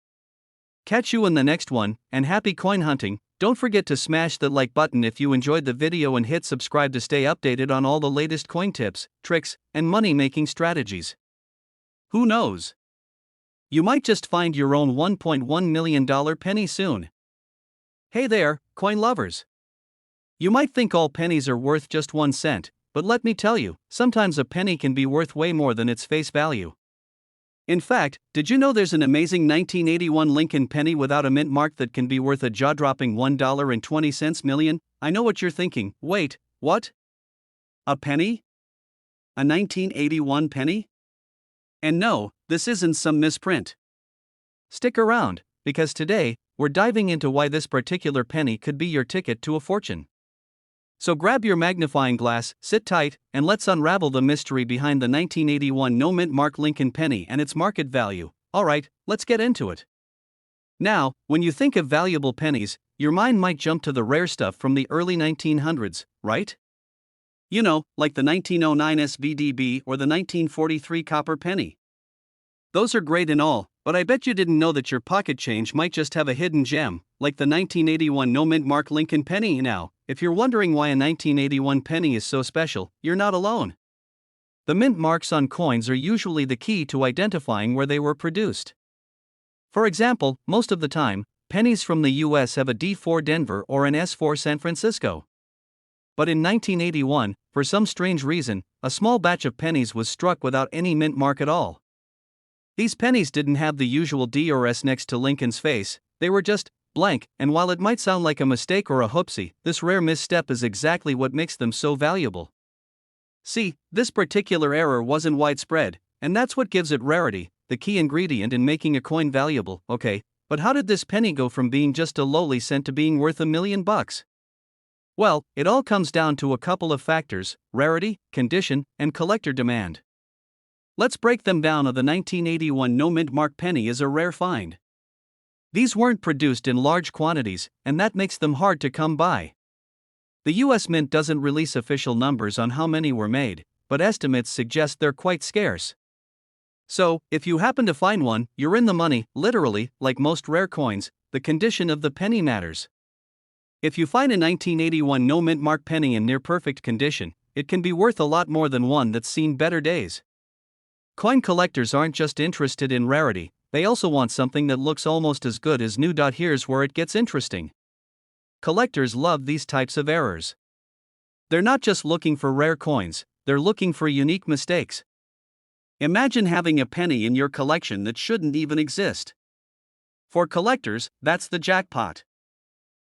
Catch you in the next one, and happy coin hunting. Don't forget to smash that like button if you enjoyed the video and hit subscribe to stay updated on all the latest coin tips, tricks, and money-making strategies. Who knows? You might just find your own $1.1 million penny soon. Hey there, coin lovers. You might think all pennies are worth just 1 cent, but let me tell you, sometimes a penny can be worth way more than its face value. In fact, did you know there's an amazing 1981 Lincoln penny without a mint mark that can be worth a jaw-dropping $1.20 million? I know what you're thinking, wait, what? A penny? A 1981 penny? And no, this isn't some misprint. Stick around, because today, we're diving into why this particular penny could be your ticket to a fortune. So grab your magnifying glass, sit tight, and let's unravel the mystery behind the 1981 no mint mark Lincoln penny and its market value. Alright, let's get into it. Now, when you think of valuable pennies, your mind might jump to the rare stuff from the early 1900s, right? You know, like the 1909 SVDB or the 1943 copper penny. Those are great and all, but I bet you didn't know that your pocket change might just have a hidden gem, like the 1981 no mint mark Lincoln penny. Now, if you're wondering why a 1981 penny is so special, you're not alone. The mint marks on coins are usually the key to identifying where they were produced. For example, most of the time, pennies from the US have a D4 Denver or an S4 San Francisco. But in 1981, for some strange reason, a small batch of pennies was struck without any mint mark at all. These pennies didn't have the usual D or S next to Lincoln's face, they were just blank, and while it might sound like a mistake or a whoopsie, this rare misstep is exactly what makes them so valuable. See, this particular error wasn't widespread, and that's what gives it rarity, the key ingredient in making a coin valuable. Okay, but how did this penny go from being just a lowly cent to being worth $1 million? Well, it all comes down to a couple of factors: rarity, condition, and collector demand. Let's break them down. The 1981 no mint mark penny is a rare find. These weren't produced in large quantities, and that makes them hard to come by. The US Mint doesn't release official numbers on how many were made, but estimates suggest they're quite scarce. So, if you happen to find one, you're in the money. Literally, like most rare coins, the condition of the penny matters. If you find a 1981 no mint mark penny in near perfect condition, it can be worth a lot more than one that's seen better days. Coin collectors aren't just interested in rarity, they also want something that looks almost as good as new. Here's where it gets interesting. Collectors love these types of errors. They're not just looking for rare coins, they're looking for unique mistakes. Imagine having a penny in your collection that shouldn't even exist. For collectors, that's the jackpot.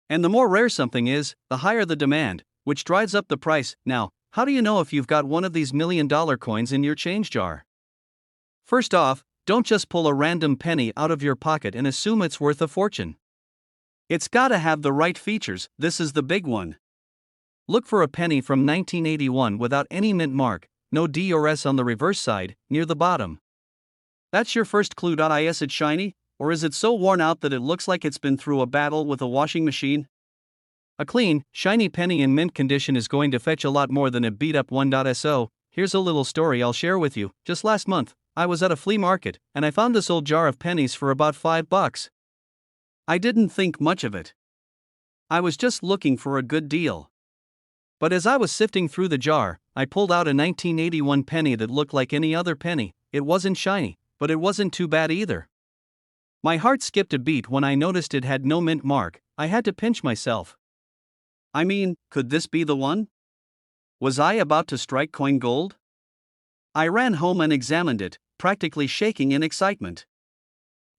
And the more rare something is, the higher the demand, which drives up the price. Now, how do you know if you've got one of these $1 million coins in your change jar? First off, don't just pull a random penny out of your pocket and assume it's worth a fortune. It's gotta have the right features. This is the big one. Look for a penny from 1981 without any mint mark, no D or S on the reverse side, near the bottom. That's your first clue. Is it shiny, or is it so worn out that it looks like it's been through a battle with a washing machine? A clean, shiny penny in mint condition is going to fetch a lot more than a beat up one. So, here's a little story I'll share with you. Just last month, I was at a flea market, and I found this old jar of pennies for about $5. I didn't think much of it. I was just looking for a good deal. But as I was sifting through the jar, I pulled out a 1981 penny that looked like any other penny. It wasn't shiny, but it wasn't too bad either. My heart skipped a beat when I noticed it had no mint mark. I had to pinch myself. I mean, could this be the one? Was I about to strike coin gold? I ran home and examined it, practically shaking in excitement.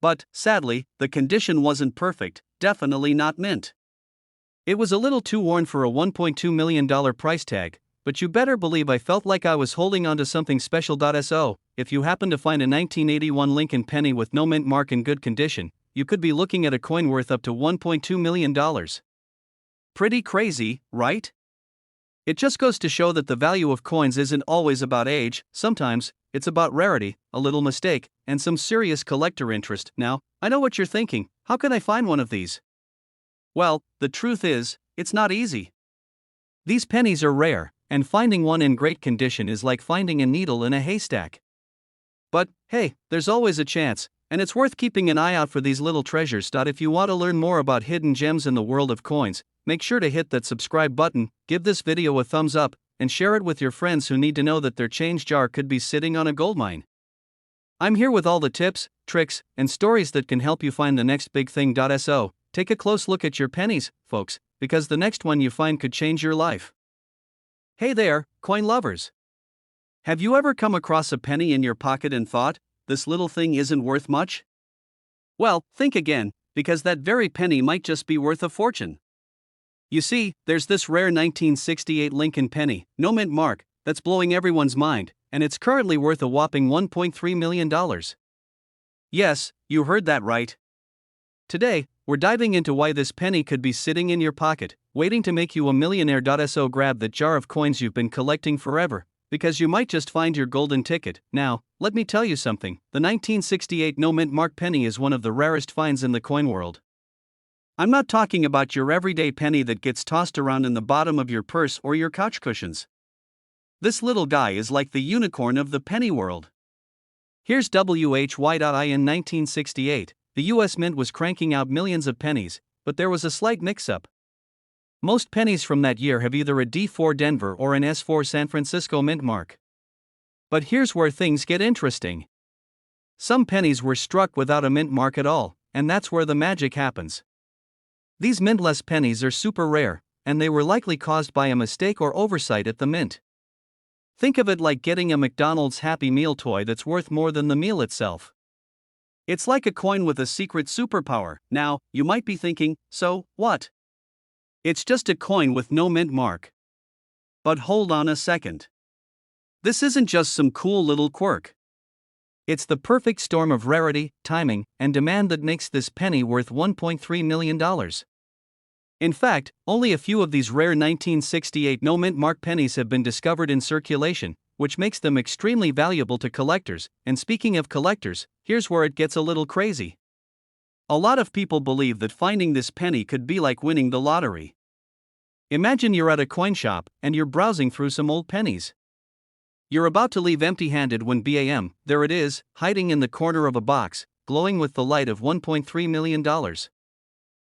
But, sadly, the condition wasn't perfect, definitely not mint. It was a little too worn for a $1.2 million price tag, but you better believe I felt like I was holding onto something special. So, if you happen to find a 1981 Lincoln penny with no mint mark in good condition, you could be looking at a coin worth up to $1.2 million. Pretty crazy, right? It just goes to show that the value of coins isn't always about age. Sometimes, it's about rarity, a little mistake, and some serious collector interest. Now, I know what you're thinking. How can I find one of these? Well, the truth is, it's not easy. These pennies are rare, and finding one in great condition is like finding a needle in a haystack. But, hey, there's always a chance, and it's worth keeping an eye out for these little treasures. If you want to learn more about hidden gems in the world of coins, make sure to hit that subscribe button, give this video a thumbs up, and share it with your friends who need to know that their change jar could be sitting on a goldmine. I'm here with all the tips, tricks, and stories that can help you find the next big thing. So, take a close look at your pennies, folks, because the next one you find could change your life. Hey there, coin lovers! Have you ever come across a penny in your pocket and thought, this little thing isn't worth much? Well, think again, because that very penny might just be worth a fortune. You see, there's this rare 1968 Lincoln penny, no mint mark, that's blowing everyone's mind, and it's currently worth a whopping $1.3 million. Yes, you heard that right. Today, we're diving into why this penny could be sitting in your pocket, waiting to make you a millionaire. So grab that jar of coins you've been collecting forever, because you might just find your golden ticket. Now, let me tell you something, the 1968 no mint mark penny is one of the rarest finds in the coin world. I'm not talking about your everyday penny that gets tossed around in the bottom of your purse or your couch cushions. This little guy is like the unicorn of the penny world. Here's why. In 1968, the US Mint was cranking out millions of pennies, but there was a slight mix-up. Most pennies from that year have either a D4 Denver or an S4 San Francisco mint mark. But here's where things get interesting. Some pennies were struck without a mint mark at all, and that's where the magic happens. These mintless pennies are super rare, and they were likely caused by a mistake or oversight at the mint. Think of it like getting a McDonald's Happy Meal toy that's worth more than the meal itself. It's like a coin with a secret superpower. Now, you might be thinking, so what? It's just a coin with no mint mark. But hold on a second. This isn't just some cool little quirk. It's the perfect storm of rarity, timing, and demand that makes this penny worth $1.3 million. In fact, only a few of these rare 1968 no mint mark pennies have been discovered in circulation, which makes them extremely valuable to collectors. And speaking of collectors, here's where it gets a little crazy. A lot of people believe that finding this penny could be like winning the lottery. Imagine you're at a coin shop and you're browsing through some old pennies. You're about to leave empty-handed when bam, there it is, hiding in the corner of a box, glowing with the light of $1.3 million.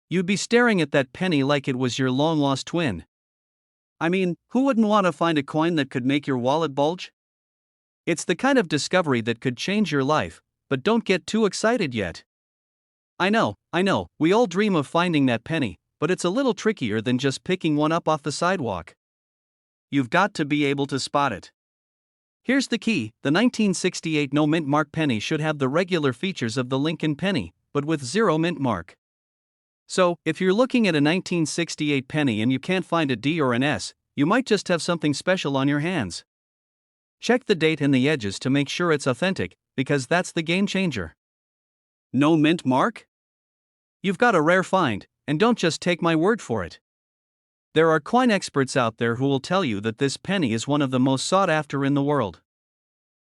You'd be staring at that penny like it was your long-lost twin. I mean, who wouldn't want to find a coin that could make your wallet bulge? It's the kind of discovery that could change your life, but don't get too excited yet. I know, we all dream of finding that penny, but it's a little trickier than just picking one up off the sidewalk. You've got to be able to spot it. Here's the key: the 1968 no mint mark penny should have the regular features of the Lincoln penny, but with zero mint mark. So, if you're looking at a 1968 penny and you can't find a D or an S, you might just have something special on your hands. Check the date and the edges to make sure it's authentic, because that's the game changer. No mint mark? You've got a rare find, and don't just take my word for it. There are coin experts out there who will tell you that this penny is one of the most sought after in the world.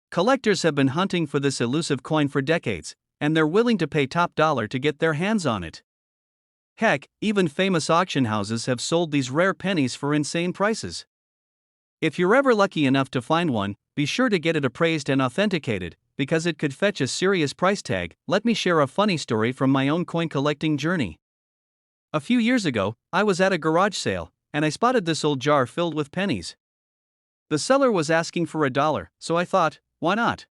Collectors have been hunting for this elusive coin for decades, and they're willing to pay top dollar to get their hands on it. Heck, even famous auction houses have sold these rare pennies for insane prices. If you're ever lucky enough to find one, be sure to get it appraised and authenticated, because it could fetch a serious price tag. Let me share a funny story from my own coin collecting journey. A few years ago, I was at a garage sale, and I spotted this old jar filled with pennies. The seller was asking for $1, so I thought, why not?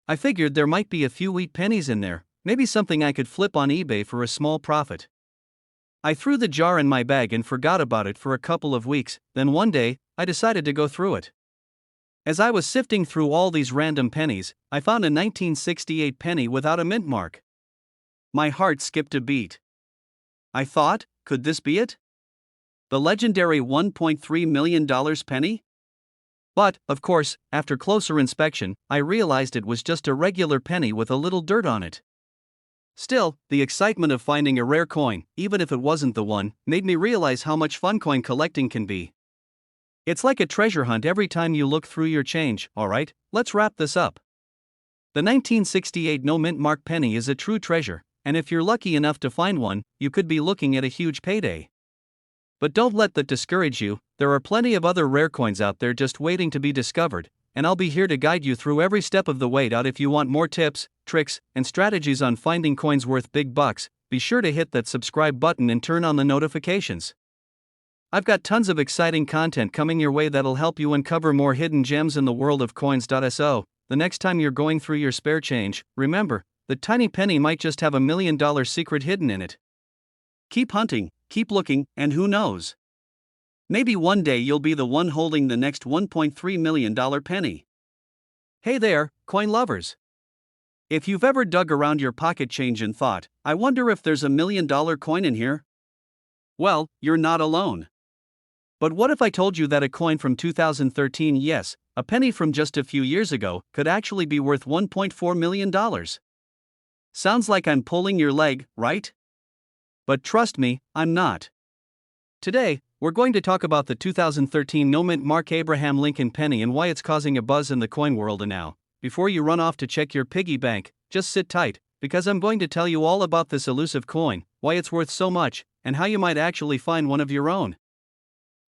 I figured there might be a few wheat pennies in there, maybe something I could flip on eBay for a small profit. I threw the jar in my bag and forgot about it for a couple of weeks. Then one day, I decided to go through it. As I was sifting through all these random pennies, I found a 1968 penny without a mint mark. My heart skipped a beat. I thought, could this be it? The legendary $1.3 million penny? But, of course, after closer inspection, I realized it was just a regular penny with a little dirt on it. Still, the excitement of finding a rare coin, even if it wasn't the one, made me realize how much fun coin collecting can be. It's like a treasure hunt every time you look through your change. Alright, let's wrap this up. The 1968 no mint mark penny is a true treasure, and if you're lucky enough to find one, you could be looking at a huge payday. But don't let that discourage you. There are plenty of other rare coins out there just waiting to be discovered, and I'll be here to guide you through every step of the way out. If you want more tips, tricks, and strategies on finding coins worth big bucks, be sure to hit that subscribe button and turn on the notifications. I've got tons of exciting content coming your way that'll help you uncover more hidden gems in the world of coins.so. The next time you're going through your spare change, remember, the tiny penny might just have $1 million secret hidden in it. Keep hunting, keep looking, and who knows? Maybe one day you'll be the one holding the next $1.3 million penny. Hey there, coin lovers! If you've ever dug around your pocket change and thought, I wonder if there's $1 million coin in here? Well, you're not alone. But what if I told you that a coin from 2013, yes, a penny from just a few years ago, could actually be worth $1.4 million? Sounds like I'm pulling your leg, right? But trust me, I'm not. Today, we're going to talk about the 2013 no mint mark Abraham Lincoln penny and why it's causing a buzz in the coin world. And now, before you run off to check your piggy bank, just sit tight, because I'm going to tell you all about this elusive coin, why it's worth so much, and how you might actually find one of your own.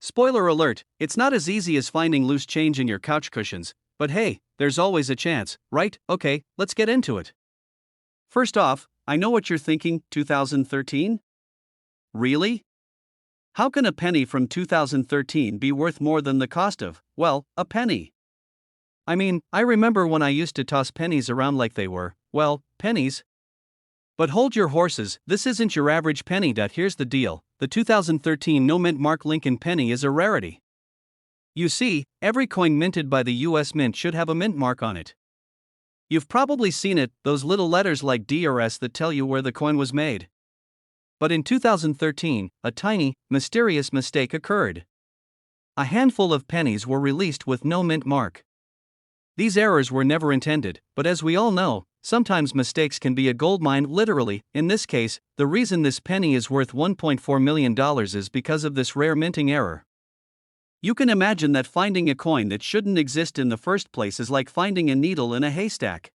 Spoiler alert, it's not as easy as finding loose change in your couch cushions, but hey, there's always a chance, right? Okay, let's get into it. First off, I know what you're thinking, 2013? Really? How can a penny from 2013 be worth more than the cost of, well, a penny? I mean, I remember when I used to toss pennies around like they were, well, pennies. But hold your horses, this isn't your average penny. Here's the deal, the 2013 no mint mark Lincoln penny is a rarity. You see, every coin minted by the US Mint should have a mint mark on it. You've probably seen it, those little letters like D or S that tell you where the coin was made. But in 2013, a tiny, mysterious mistake occurred. A handful of pennies were released with no mint mark. These errors were never intended, but as we all know, sometimes mistakes can be a goldmine. Literally. In this case, the reason this penny is worth $1.4 million is because of this rare minting error. You can imagine that finding a coin that shouldn't exist in the first place is like finding a needle in a haystack.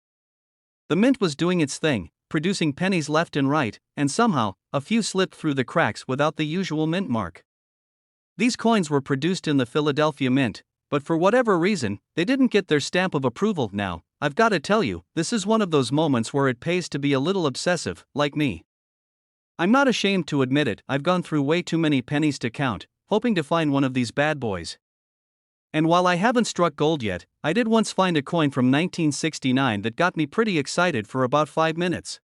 The mint was doing its thing, producing pennies left and right, and somehow, a few slipped through the cracks without the usual mint mark. These coins were produced in the Philadelphia Mint, but for whatever reason, they didn't get their stamp of approval. Now, I've got to tell you, this is one of those moments where it pays to be a little obsessive, like me. I'm not ashamed to admit it, I've gone through way too many pennies to count, hoping to find one of these bad boys. And while I haven't struck gold yet, I did once find a coin from 1969 that got me pretty excited for about 5 minutes.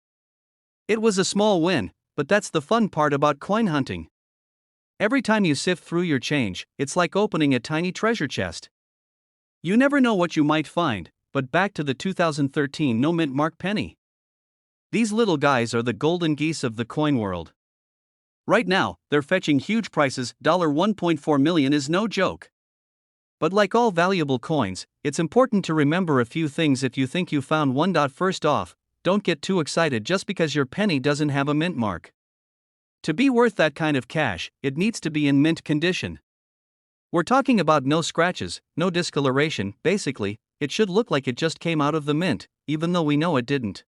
It was a small win, but that's the fun part about coin hunting. Every time you sift through your change, it's like opening a tiny treasure chest. You never know what you might find, but back to the 2013 no mint mark penny. These little guys are the golden geese of the coin world. Right now, they're fetching huge prices. $1.4 million is no joke. But like all valuable coins, it's important to remember a few things if you think you found one. First off, don't get too excited just because your penny doesn't have a mint mark. To be worth that kind of cash, it needs to be in mint condition. We're talking about no scratches, no discoloration. Basically, it should look like it just came out of the mint, even though we know it didn't.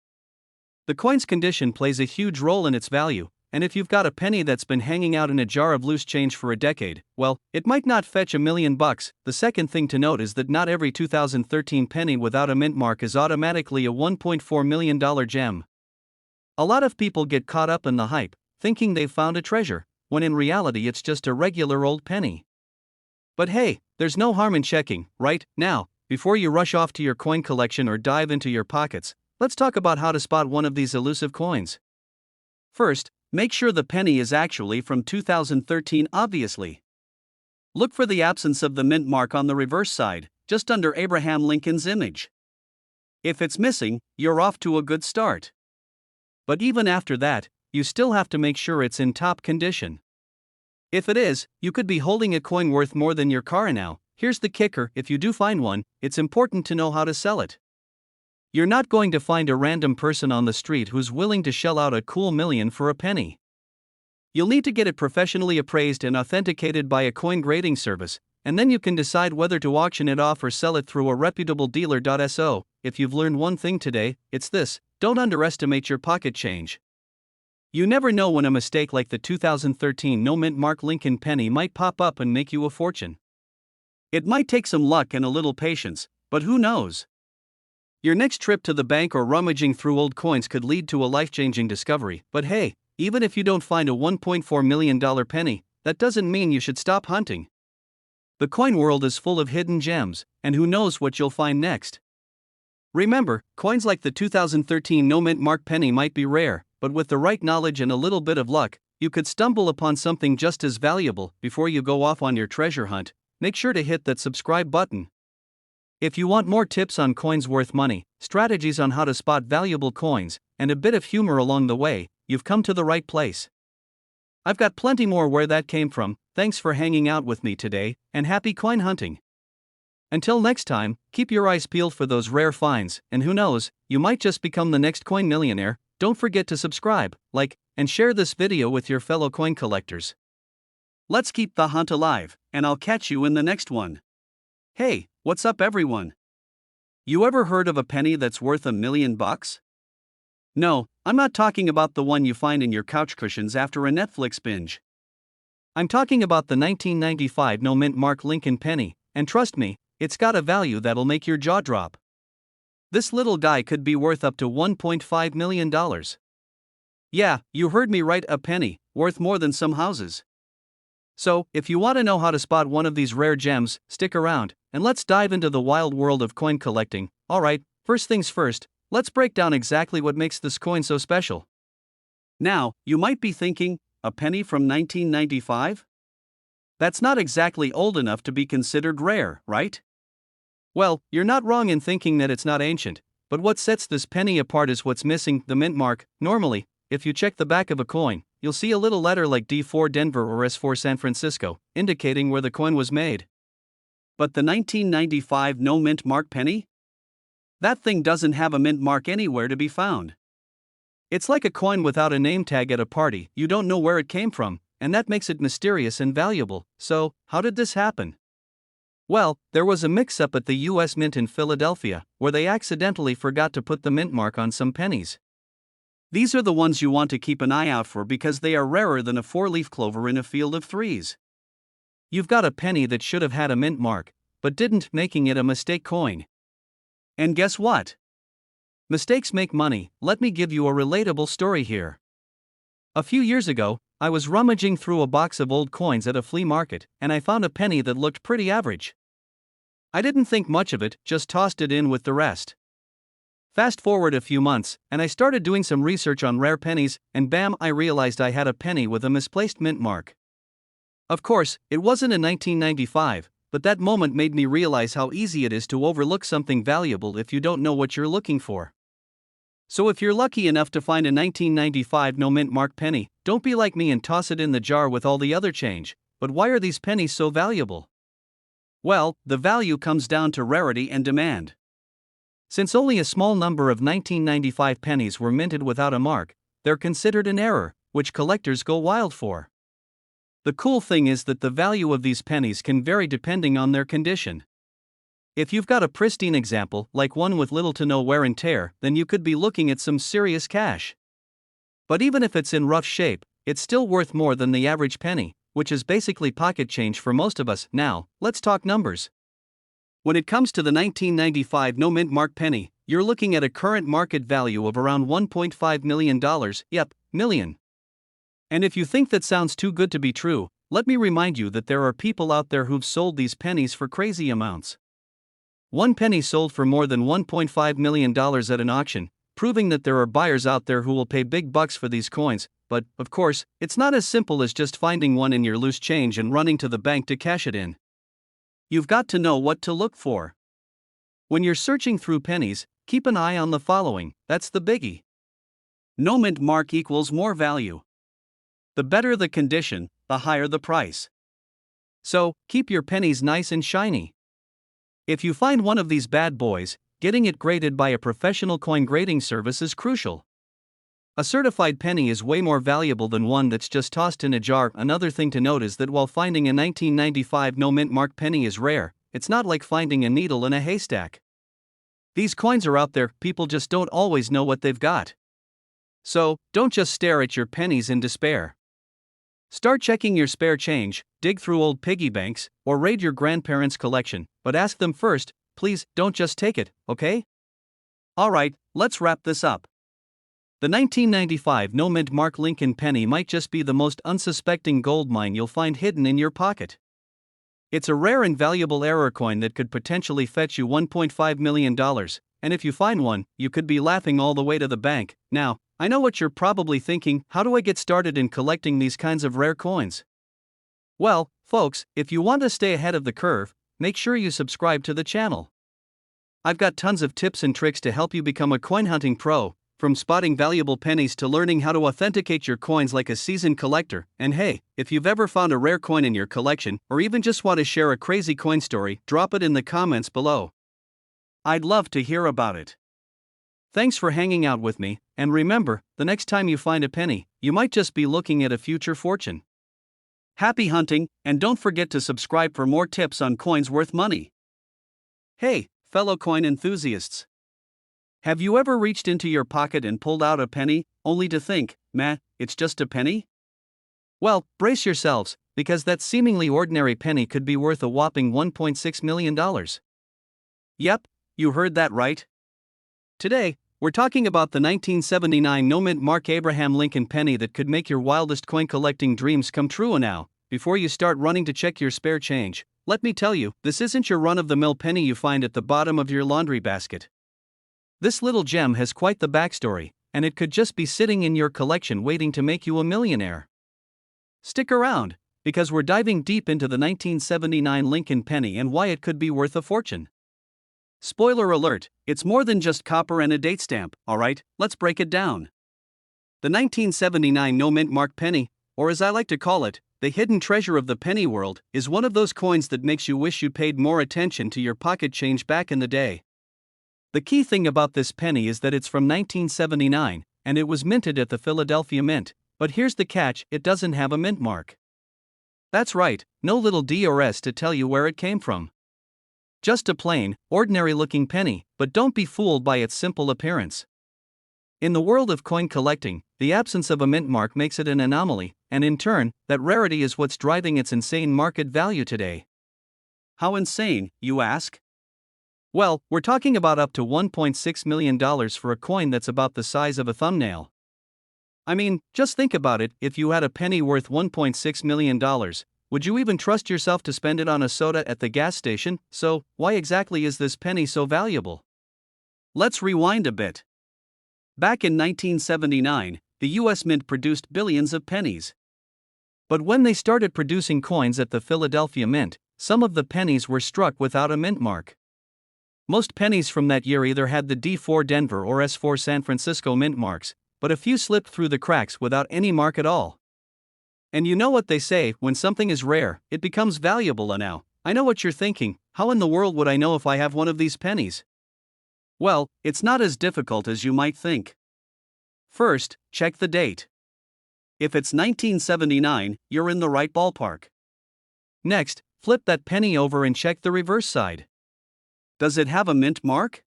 The coin's condition plays a huge role in its value, and if you've got a penny that's been hanging out in a jar of loose change for a decade, well, it might not fetch $1 million. The second thing to note is that not every 2013 penny without a mint mark is automatically a $1.4 million gem. A lot of people get caught up in the hype, thinking they've found a treasure, when in reality it's just a regular old penny. But hey, there's no harm in checking, right? Now, before you rush off to your coin collection or dive into your pockets, let's talk about how to spot one of these elusive coins. First, make sure the penny is actually from 2013. Obviously. Look for the absence of the mint mark on the reverse side, just under Abraham Lincoln's image. If it's missing, you're off to a good start. But even after that, you still have to make sure it's in top condition. If it is, you could be holding a coin worth more than your car now. Here's the kicker: if you do find one, it's important to know how to sell it. You're not going to find a random person on the street who's willing to shell out a cool million for a penny. You'll need to get it professionally appraised and authenticated by a coin grading service, and then you can decide whether to auction it off or sell it through a reputable dealer. So, if you've learned one thing today, it's this: don't underestimate your pocket change. You never know when a mistake like the 2013 no mint mark Lincoln penny might pop up and make you a fortune. It might take some luck and a little patience, but who knows? Your next trip to the bank or rummaging through old coins could lead to a life-changing discovery. But hey, even if you don't find a $1.4 million penny, that doesn't mean you should stop hunting. The coin world is full of hidden gems, and who knows what you'll find next. Remember, coins like the 2013 no mint mark penny might be rare, but with the right knowledge and a little bit of luck, you could stumble upon something just as valuable. Before you go off on your treasure hunt, make sure to hit that subscribe button. If you want more tips on coins worth money, strategies on how to spot valuable coins, and a bit of humor along the way, you've come to the right place. I've got plenty more where that came from. Thanks for hanging out with me today, and happy coin hunting. Until next time, keep your eyes peeled for those rare finds, and who knows, you might just become the next coin millionaire. Don't forget to subscribe, like, and share this video with your fellow coin collectors. Let's keep the hunt alive, and I'll catch you in the next one. Hey, what's up everyone? You ever heard of a penny that's worth $1 million? No, I'm not talking about the one you find in your couch cushions after a Netflix binge. I'm talking about the 1995 no mint mark Lincoln penny, and trust me, it's got a value that'll make your jaw drop. This little guy could be worth up to $1.5 million. Yeah, you heard me right, a penny, worth more than some houses. So, if you want to know how to spot one of these rare gems, stick around, and let's dive into the wild world of coin collecting. Alright, first things first, let's break down exactly what makes this coin so special. Now, you might be thinking, a penny from 1995? That's not exactly old enough to be considered rare, right? Well, you're not wrong in thinking that it's not ancient, but what sets this penny apart is what's missing, the mint mark. Normally, if you check the back of a coin, you'll see a little letter like D4 Denver or S4 San Francisco, indicating where the coin was made. But the 1995 no mint mark penny? That thing doesn't have a mint mark anywhere to be found. It's like a coin without a name tag at a party. You don't know where it came from, and that makes it mysterious and valuable. So, how did this happen? Well, there was a mix-up at the U.S. Mint in Philadelphia, where they accidentally forgot to put the mint mark on some pennies. These are the ones you want to keep an eye out for because they are rarer than a four-leaf clover in a field of threes. You've got a penny that should have had a mint mark, but didn't, making it a mistake coin. And guess what? Mistakes make money. Let me give you a relatable story here. A few years ago, I was rummaging through a box of old coins at a flea market, and I found a penny that looked pretty average. I didn't think much of it, just tossed it in with the rest. Fast forward a few months, and I started doing some research on rare pennies, and bam, I realized I had a penny with a misplaced mint mark. Of course, it wasn't in 1995, but that moment made me realize how easy it is to overlook something valuable if you don't know what you're looking for. So if you're lucky enough to find a 1995 no mint mark penny, don't be like me and toss it in the jar with all the other change. But why are these pennies so valuable? Well, the value comes down to rarity and demand. Since only a small number of 1995 pennies were minted without a mark, they're considered an error, which collectors go wild for. The cool thing is that the value of these pennies can vary depending on their condition. If you've got a pristine example, like one with little to no wear and tear, then you could be looking at some serious cash. But even if it's in rough shape, it's still worth more than the average penny, which is basically pocket change for most of us. Now, let's talk numbers. When it comes to the 1995 no mint mark penny, you're looking at a current market value of around $1.5 million, yep, million. And if you think that sounds too good to be true, let me remind you that there are people out there who've sold these pennies for crazy amounts. One penny sold for more than $1.5 million at an auction, proving that there are buyers out there who will pay big bucks for these coins. But, of course, it's not as simple as just finding one in your loose change and running to the bank to cash it in. You've got to know what to look for. When you're searching through pennies, keep an eye on the following, that's the biggie. No mint mark equals more value. The better the condition, the higher the price. So, keep your pennies nice and shiny. If you find one of these bad boys, getting it graded by a professional coin grading service is crucial. A certified penny is way more valuable than one that's just tossed in a jar. Another thing to note is that while finding a 1995 no mint mark penny is rare, it's not like finding a needle in a haystack. These coins are out there, people just don't always know what they've got. So, don't just stare at your pennies in despair. Start checking your spare change, dig through old piggy banks, or raid your grandparents' collection, but ask them first, please, don't just take it, okay? Alright, let's wrap this up. The 1995 no mint mark Lincoln penny might just be the most unsuspecting gold mine you'll find hidden in your pocket. It's a rare and valuable error coin that could potentially fetch you $1.5 million, and if you find one, you could be laughing all the way to the bank. Now, I know what you're probably thinking, how do I get started in collecting these kinds of rare coins? Well, folks, if you want to stay ahead of the curve, make sure you subscribe to the channel. I've got tons of tips and tricks to help you become a coin hunting pro, from spotting valuable pennies to learning how to authenticate your coins like a seasoned collector. And hey, if you've ever found a rare coin in your collection, or even just want to share a crazy coin story, drop it in the comments below. I'd love to hear about it. Thanks for hanging out with me, and remember, the next time you find a penny, you might just be looking at a future fortune. Happy hunting, and don't forget to subscribe for more tips on coins worth money. Hey, fellow coin enthusiasts. Have you ever reached into your pocket and pulled out a penny, only to think, meh, it's just a penny? Well, brace yourselves, because that seemingly ordinary penny could be worth a whopping $1.6 million. Yep, you heard that right. Today, we're talking about the 1979 no mint mark Abraham Lincoln penny that could make your wildest coin collecting dreams come true. And now, before you start running to check your spare change, let me tell you, this isn't your run-of-the-mill penny you find at the bottom of your laundry basket. This little gem has quite the backstory, and it could just be sitting in your collection waiting to make you a millionaire. Stick around, because we're diving deep into the 1979 Lincoln penny and why it could be worth a fortune. Spoiler alert, it's more than just copper and a date stamp, alright, let's break it down. The 1979 no mint mark penny, or as I like to call it, the hidden treasure of the penny world, is one of those coins that makes you wish you paid more attention to your pocket change back in the day. The key thing about this penny is that it's from 1979, and it was minted at the Philadelphia Mint, but here's the catch, it doesn't have a mint mark. That's right, no little D or S to tell you where it came from. Just a plain, ordinary-looking penny, but don't be fooled by its simple appearance. In the world of coin collecting, the absence of a mint mark makes it an anomaly, and in turn, that rarity is what's driving its insane market value today. How insane, you ask? Well, we're talking about up to $1.6 million for a coin that's about the size of a thumbnail. I mean, just think about it. If you had a penny worth $1.6 million, would you even trust yourself to spend it on a soda at the gas station? So, why exactly is this penny so valuable? Let's rewind a bit. Back in 1979, the US Mint produced billions of pennies. But when they started producing coins at the Philadelphia Mint, some of the pennies were struck without a mint mark. Most pennies from that year either had the D4 Denver or S4 San Francisco mint marks, but a few slipped through the cracks without any mark at all. And you know what they say, when something is rare, it becomes valuable. Now, I know what you're thinking, how in the world would I know if I have one of these pennies? Well, it's not as difficult as you might think. First, check the date. If it's 1979, you're in the right ballpark. Next, flip that penny over and check the reverse side. Does it have a mint mark?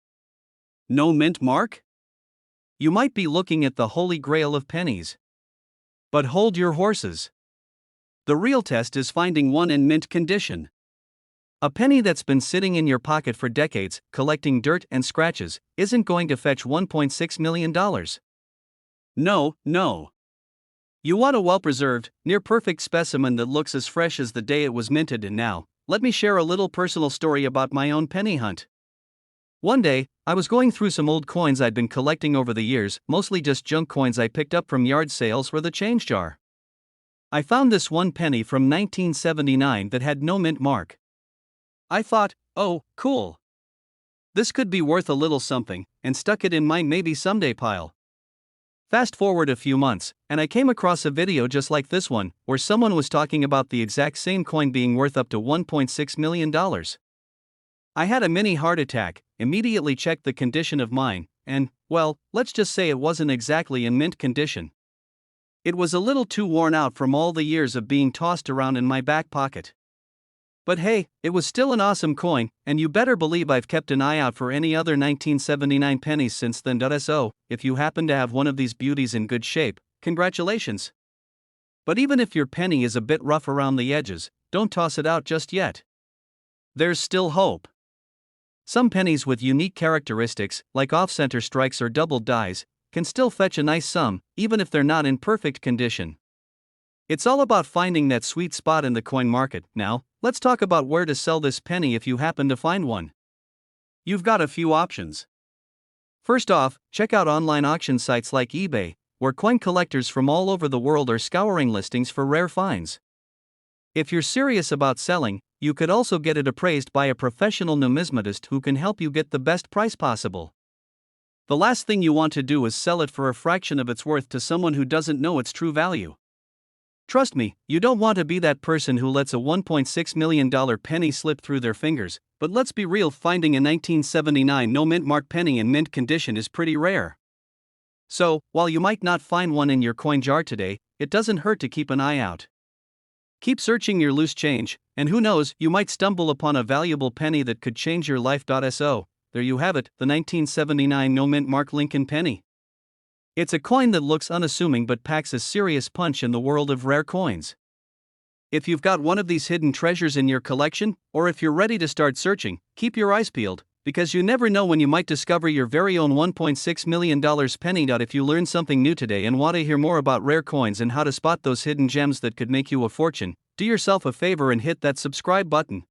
No mint mark? You might be looking at the holy grail of pennies. But hold your horses. The real test is finding one in mint condition. A penny that's been sitting in your pocket for decades, collecting dirt and scratches, isn't going to fetch $1.6 million. No. You want a well-preserved, near-perfect specimen that looks as fresh as the day it was minted. And now, let me share a little personal story about my own penny hunt. One day, I was going through some old coins I'd been collecting over the years, mostly just junk coins I picked up from yard sales or the change jar. I found this one penny from 1979 that had no mint mark. I thought, oh, cool. This could be worth a little something, and stuck it in my maybe someday pile. Fast forward a few months, and I came across a video just like this one, where someone was talking about the exact same coin being worth up to $1.6 million. I had a mini heart attack, immediately checked the condition of mine, and, well, let's just say it wasn't exactly in mint condition. It was a little too worn out from all the years of being tossed around in my back pocket. But hey, it was still an awesome coin, and you better believe I've kept an eye out for any other 1979 pennies since then. So, if you happen to have one of these beauties in good shape, congratulations. But even if your penny is a bit rough around the edges, don't toss it out just yet. There's still hope. Some pennies with unique characteristics, like off-center strikes or double dies, can still fetch a nice sum, even if they're not in perfect condition. It's all about finding that sweet spot in the coin market. Now, let's talk about where to sell this penny if you happen to find one. You've got a few options. First off, check out online auction sites like eBay, where coin collectors from all over the world are scouring listings for rare finds. If you're serious about selling, you could also get it appraised by a professional numismatist who can help you get the best price possible. The last thing you want to do is sell it for a fraction of its worth to someone who doesn't know its true value. Trust me, you don't want to be that person who lets a $1.6 million penny slip through their fingers, but let's be real, finding a 1979 no mint mark penny in mint condition is pretty rare. So, while you might not find one in your coin jar today, it doesn't hurt to keep an eye out. Keep searching your loose change, and who knows, you might stumble upon a valuable penny that could change your life. So, there you have it, the 1979 no mint mark Lincoln penny. It's a coin that looks unassuming but packs a serious punch in the world of rare coins. If you've got one of these hidden treasures in your collection, or if you're ready to start searching, keep your eyes peeled, because you never know when you might discover your very own $1.6 million penny. If you learned something new today and want to hear more about rare coins and how to spot those hidden gems that could make you a fortune, do yourself a favor and hit that subscribe button.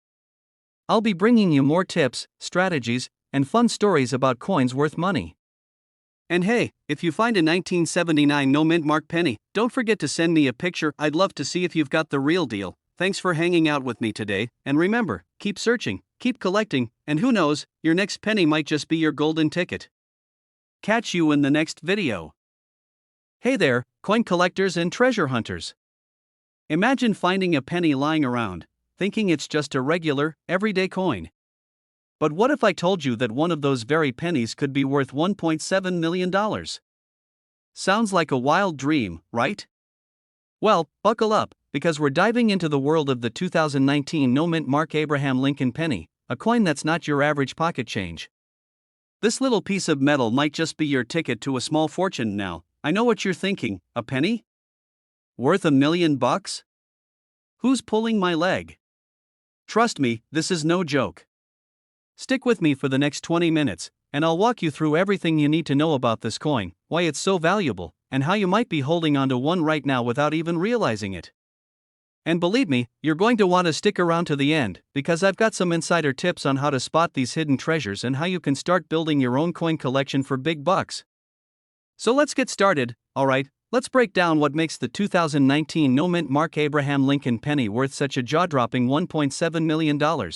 I'll be bringing you more tips, strategies, and fun stories about coins worth money. And hey, if you find a 1979 no mint mark penny, don't forget to send me a picture. I'd love to see if you've got the real deal. Thanks for hanging out with me today, and remember, keep searching, keep collecting, and who knows, your next penny might just be your golden ticket. Catch you in the next video. Hey there, coin collectors and treasure hunters. Imagine finding a penny lying around, thinking it's just a regular, everyday coin. But what if I told you that one of those very pennies could be worth $1.7 million? Sounds like a wild dream, right? Well, buckle up, because we're diving into the world of the 2019 no mint mark Abraham Lincoln penny, a coin that's not your average pocket change. This little piece of metal might just be your ticket to a small fortune now. I know what you're thinking, a penny? Worth $1 million? Who's pulling my leg? Trust me, this is no joke. Stick with me for the next 20 minutes, and I'll walk you through everything you need to know about this coin, why it's so valuable, and how you might be holding onto one right now without even realizing it. And believe me, you're going to want to stick around to the end, because I've got some insider tips on how to spot these hidden treasures and how you can start building your own coin collection for big bucks. So let's get started. Alright, let's break down what makes the 2019 no-mint Mark Abraham Lincoln penny worth such a jaw-dropping $1.7 million.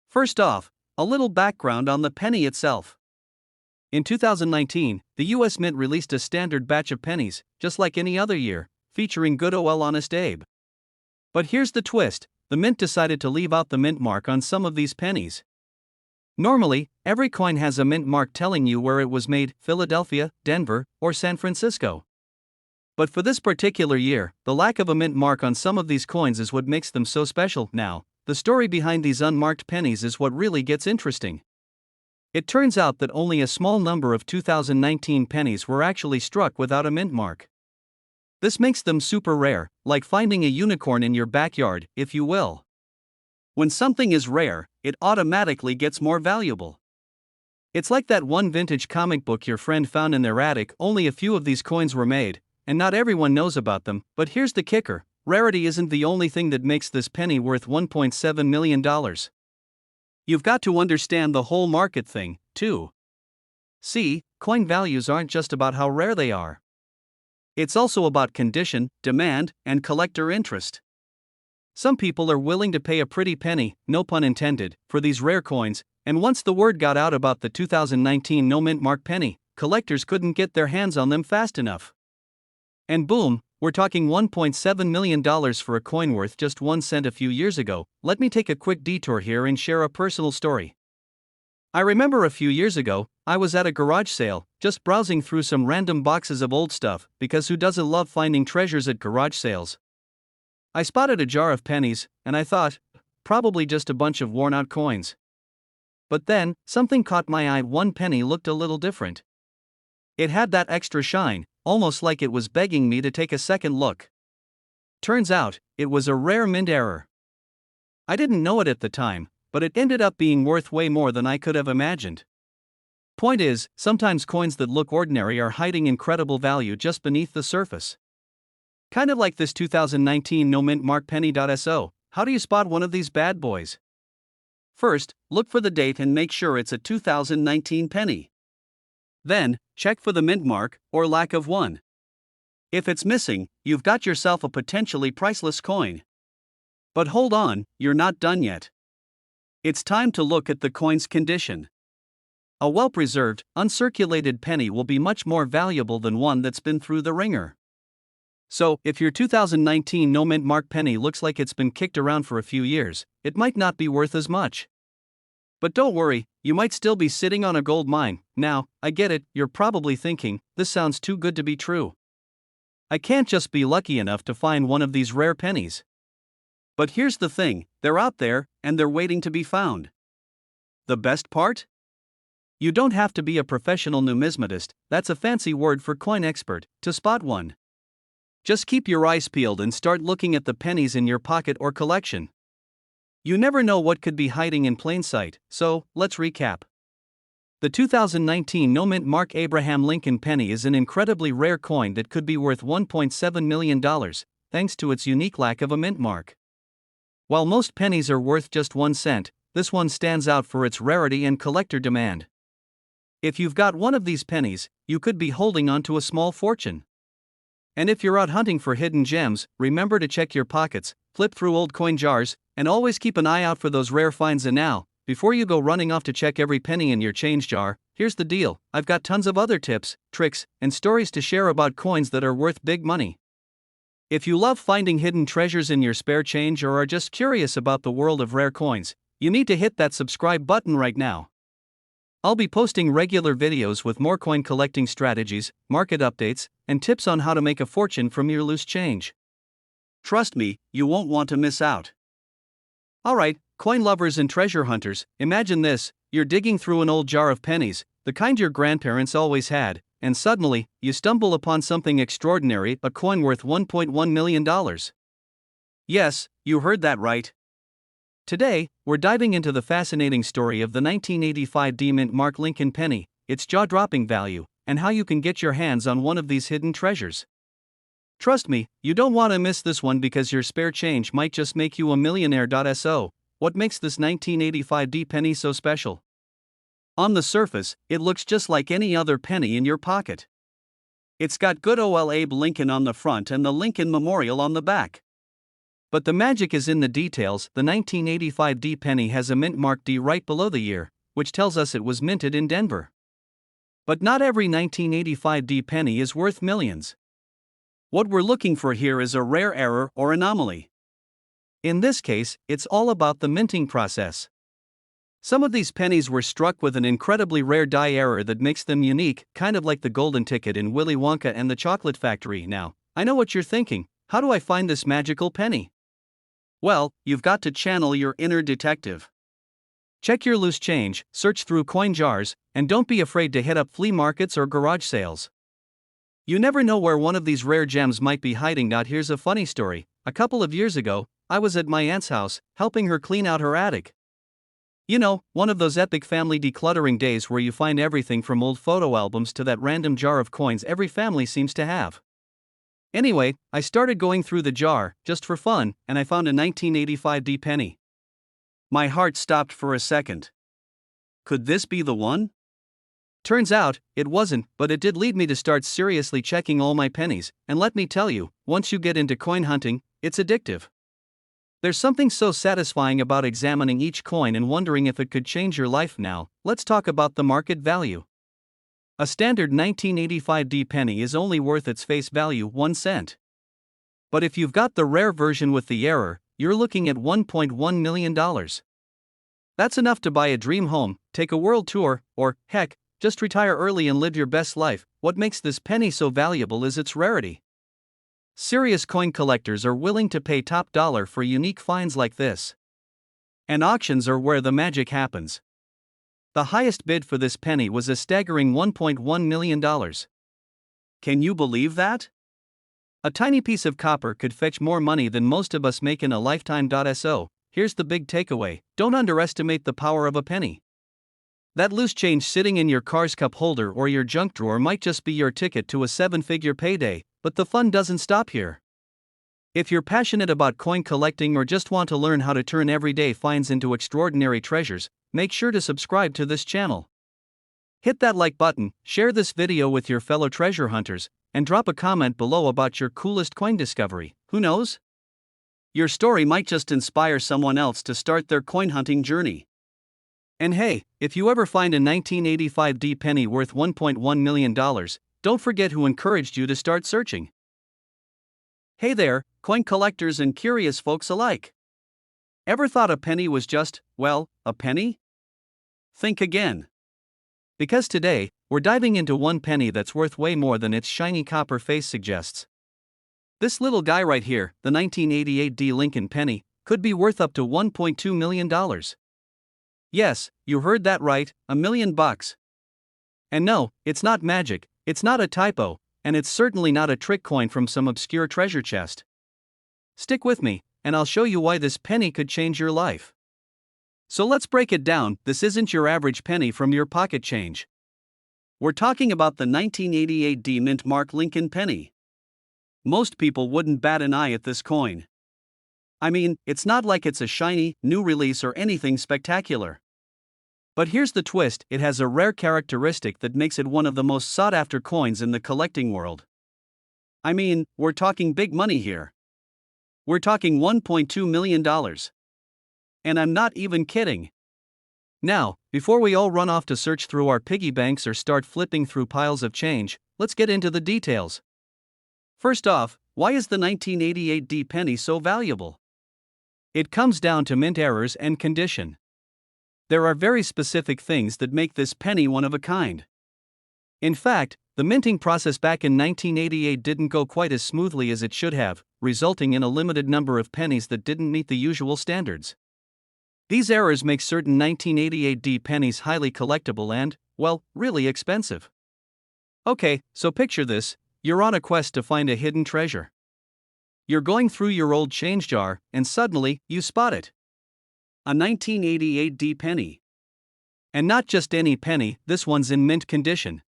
First off, a little background on the penny itself. In 2019, the US Mint released a standard batch of pennies, just like any other year, featuring good old Honest Abe. But here's the twist, the Mint decided to leave out the mint mark on some of these pennies. Normally, every coin has a mint mark telling you where it was made, Philadelphia, Denver, or San Francisco. But for this particular year, the lack of a mint mark on some of these coins is what makes them so special. Now, the story behind these unmarked pennies is what really gets interesting. It turns out that only a small number of 2019 pennies were actually struck without a mint mark. This makes them super rare, like finding a unicorn in your backyard, if you will. When something is rare, it automatically gets more valuable. It's like that one vintage comic book your friend found in their attic. Only a few of these coins were made, and not everyone knows about them. But here's the kicker, rarity isn't the only thing that makes this penny worth $1.7 million. You've got to understand the whole market thing, too. See, coin values aren't just about how rare they are. It's also about condition, demand, and collector interest. Some people are willing to pay a pretty penny, no pun intended, for these rare coins, and once the word got out about the 2019 no-mint mark penny, collectors couldn't get their hands on them fast enough. And boom, we're talking $1.7 million for a coin worth just 1 cent a few years ago. Let me take a quick detour here and share a personal story. I remember a few years ago, I was at a garage sale, just browsing through some random boxes of old stuff, because who doesn't love finding treasures at garage sales? I spotted a jar of pennies, and I thought, probably just a bunch of worn-out coins. But then, something caught my eye. One penny looked a little different. It had that extra shine, almost like it was begging me to take a second look. Turns out, it was a rare mint error. I didn't know it at the time, but it ended up being worth way more than I could have imagined. Point is, sometimes coins that look ordinary are hiding incredible value just beneath the surface. Kind of like this 2019 no-mint mark penny.so. How do you spot one of these bad boys? First, look for the date and make sure it's a 2019 penny. Then, check for the mint mark, or lack of one. If it's missing, you've got yourself a potentially priceless coin. But hold on, you're not done yet. It's time to look at the coin's condition. A well-preserved, uncirculated penny will be much more valuable than one that's been through the ringer. So, if your 2019 no-mint mark penny looks like it's been kicked around for a few years, it might not be worth as much. But don't worry, you might still be sitting on a gold mine. Now, I get it, you're probably thinking, this sounds too good to be true. I can't just be lucky enough to find one of these rare pennies. But here's the thing, they're out there, and they're waiting to be found. The best part? You don't have to be a professional numismatist, that's a fancy word for coin expert, to spot one. Just keep your eyes peeled and start looking at the pennies in your pocket or collection. You never know what could be hiding in plain sight, so let's recap. The 2019 no-mint mark Abraham Lincoln penny is an incredibly rare coin that could be worth $1.7 million, thanks to its unique lack of a mint mark. While most pennies are worth just 1 cent, this one stands out for its rarity and collector demand. If you've got one of these pennies, you could be holding on to a small fortune. And if you're out hunting for hidden gems, remember to check your pockets, flip through old coin jars, and always keep an eye out for those rare finds. And now, before you go running off to check every penny in your change jar, here's the deal, I've got tons of other tips, tricks, and stories to share about coins that are worth big money. If you love finding hidden treasures in your spare change or are just curious about the world of rare coins, you need to hit that subscribe button right now. I'll be posting regular videos with more coin collecting strategies, market updates, and tips on how to make a fortune from your loose change. Trust me, you won't want to miss out. Alright, coin lovers and treasure hunters, imagine this, you're digging through an old jar of pennies, the kind your grandparents always had, and suddenly, you stumble upon something extraordinary, a coin worth $1.1 million. Yes, you heard that right. Today, we're diving into the fascinating story of the 1985 D-Mint Mark Lincoln penny, its jaw-dropping value, and how you can get your hands on one of these hidden treasures. Trust me, you don't want to miss this one because your spare change might just make you a millionaire. So, what makes this 1985 D penny so special? On the surface, it looks just like any other penny in your pocket. It's got good old Abe Lincoln on the front and the Lincoln Memorial on the back. But the magic is in the details. The 1985 D penny has a mint mark D right below the year, which tells us it was minted in Denver. But not every 1985 D penny is worth millions. What we're looking for here is a rare error or anomaly. In this case, it's all about the minting process. Some of these pennies were struck with an incredibly rare die error that makes them unique, kind of like the golden ticket in Willy Wonka and the Chocolate Factory. Now, I know what you're thinking: how do I find this magical penny? Well, you've got to channel your inner detective. Check your loose change, search through coin jars, and don't be afraid to hit up flea markets or garage sales. You never know where one of these rare gems might be hiding. Here's a funny story. A couple of years ago, I was at my aunt's house, helping her clean out her attic. You know, one of those epic family decluttering days where you find everything from old photo albums to that random jar of coins every family seems to have. Anyway, I started going through the jar, just for fun, and I found a 1985 D penny. My heart stopped for a second. Could this be the one? Turns out, it wasn't, but it did lead me to start seriously checking all my pennies, and let me tell you, once you get into coin hunting, it's addictive. There's something so satisfying about examining each coin and wondering if it could change your life. Now, let's talk about the market value. A standard 1985 D penny is only worth its face value, 1 cent. But if you've got the rare version with the error, you're looking at $1.1 million. That's enough to buy a dream home, take a world tour, or, heck, just retire early and live your best life. What makes this penny so valuable is its rarity. Serious coin collectors are willing to pay top dollar for unique finds like this. And auctions are where the magic happens. The highest bid for this penny was a staggering $1.1 million. Can you believe that? A tiny piece of copper could fetch more money than most of us make in a lifetime. So, here's the big takeaway: don't underestimate the power of a penny. That loose change sitting in your car's cup holder or your junk drawer might just be your ticket to a 7-figure payday, but the fun doesn't stop here. If you're passionate about coin collecting or just want to learn how to turn everyday finds into extraordinary treasures, make sure to subscribe to this channel. Hit that like button, share this video with your fellow treasure hunters, and drop a comment below about your coolest coin discovery. Who knows? Your story might just inspire someone else to start their coin hunting journey. And hey, if you ever find a 1985 D penny worth $1.1 million, don't forget who encouraged you to start searching. Hey there, coin collectors and curious folks alike. Ever thought a penny was just, well, a penny? Think again. Because today, we're diving into one penny that's worth way more than its shiny copper face suggests. This little guy right here, the 1988 D Lincoln penny, could be worth up to $1.2 million. Yes, you heard that right, $1 million. And no, it's not magic, it's not a typo, and it's certainly not a trick coin from some obscure treasure chest. Stick with me, and I'll show you why this penny could change your life. So let's break it down. This isn't your average penny from your pocket change. We're talking about the 1988 D Mint Mark Lincoln penny. Most people wouldn't bat an eye at this coin. I mean, it's not like it's a shiny, new release or anything spectacular. But here's the twist: it has a rare characteristic that makes it one of the most sought-after coins in the collecting world. I mean, we're talking big money here. We're talking $1.2 million. And I'm not even kidding. Now, before we all run off to search through our piggy banks or start flipping through piles of change, let's get into the details. First off, why is the 1988 D penny so valuable? It comes down to mint errors and condition. There are very specific things that make this penny one of a kind. In fact, the minting process back in 1988 didn't go quite as smoothly as it should have, resulting in a limited number of pennies that didn't meet the usual standards. These errors make certain 1988D pennies highly collectible and, well, really expensive. Okay, so picture this: you're on a quest to find a hidden treasure. You're going through your old change jar, and suddenly, you spot it. A 1988D penny. And not just any penny, this one's in mint condition.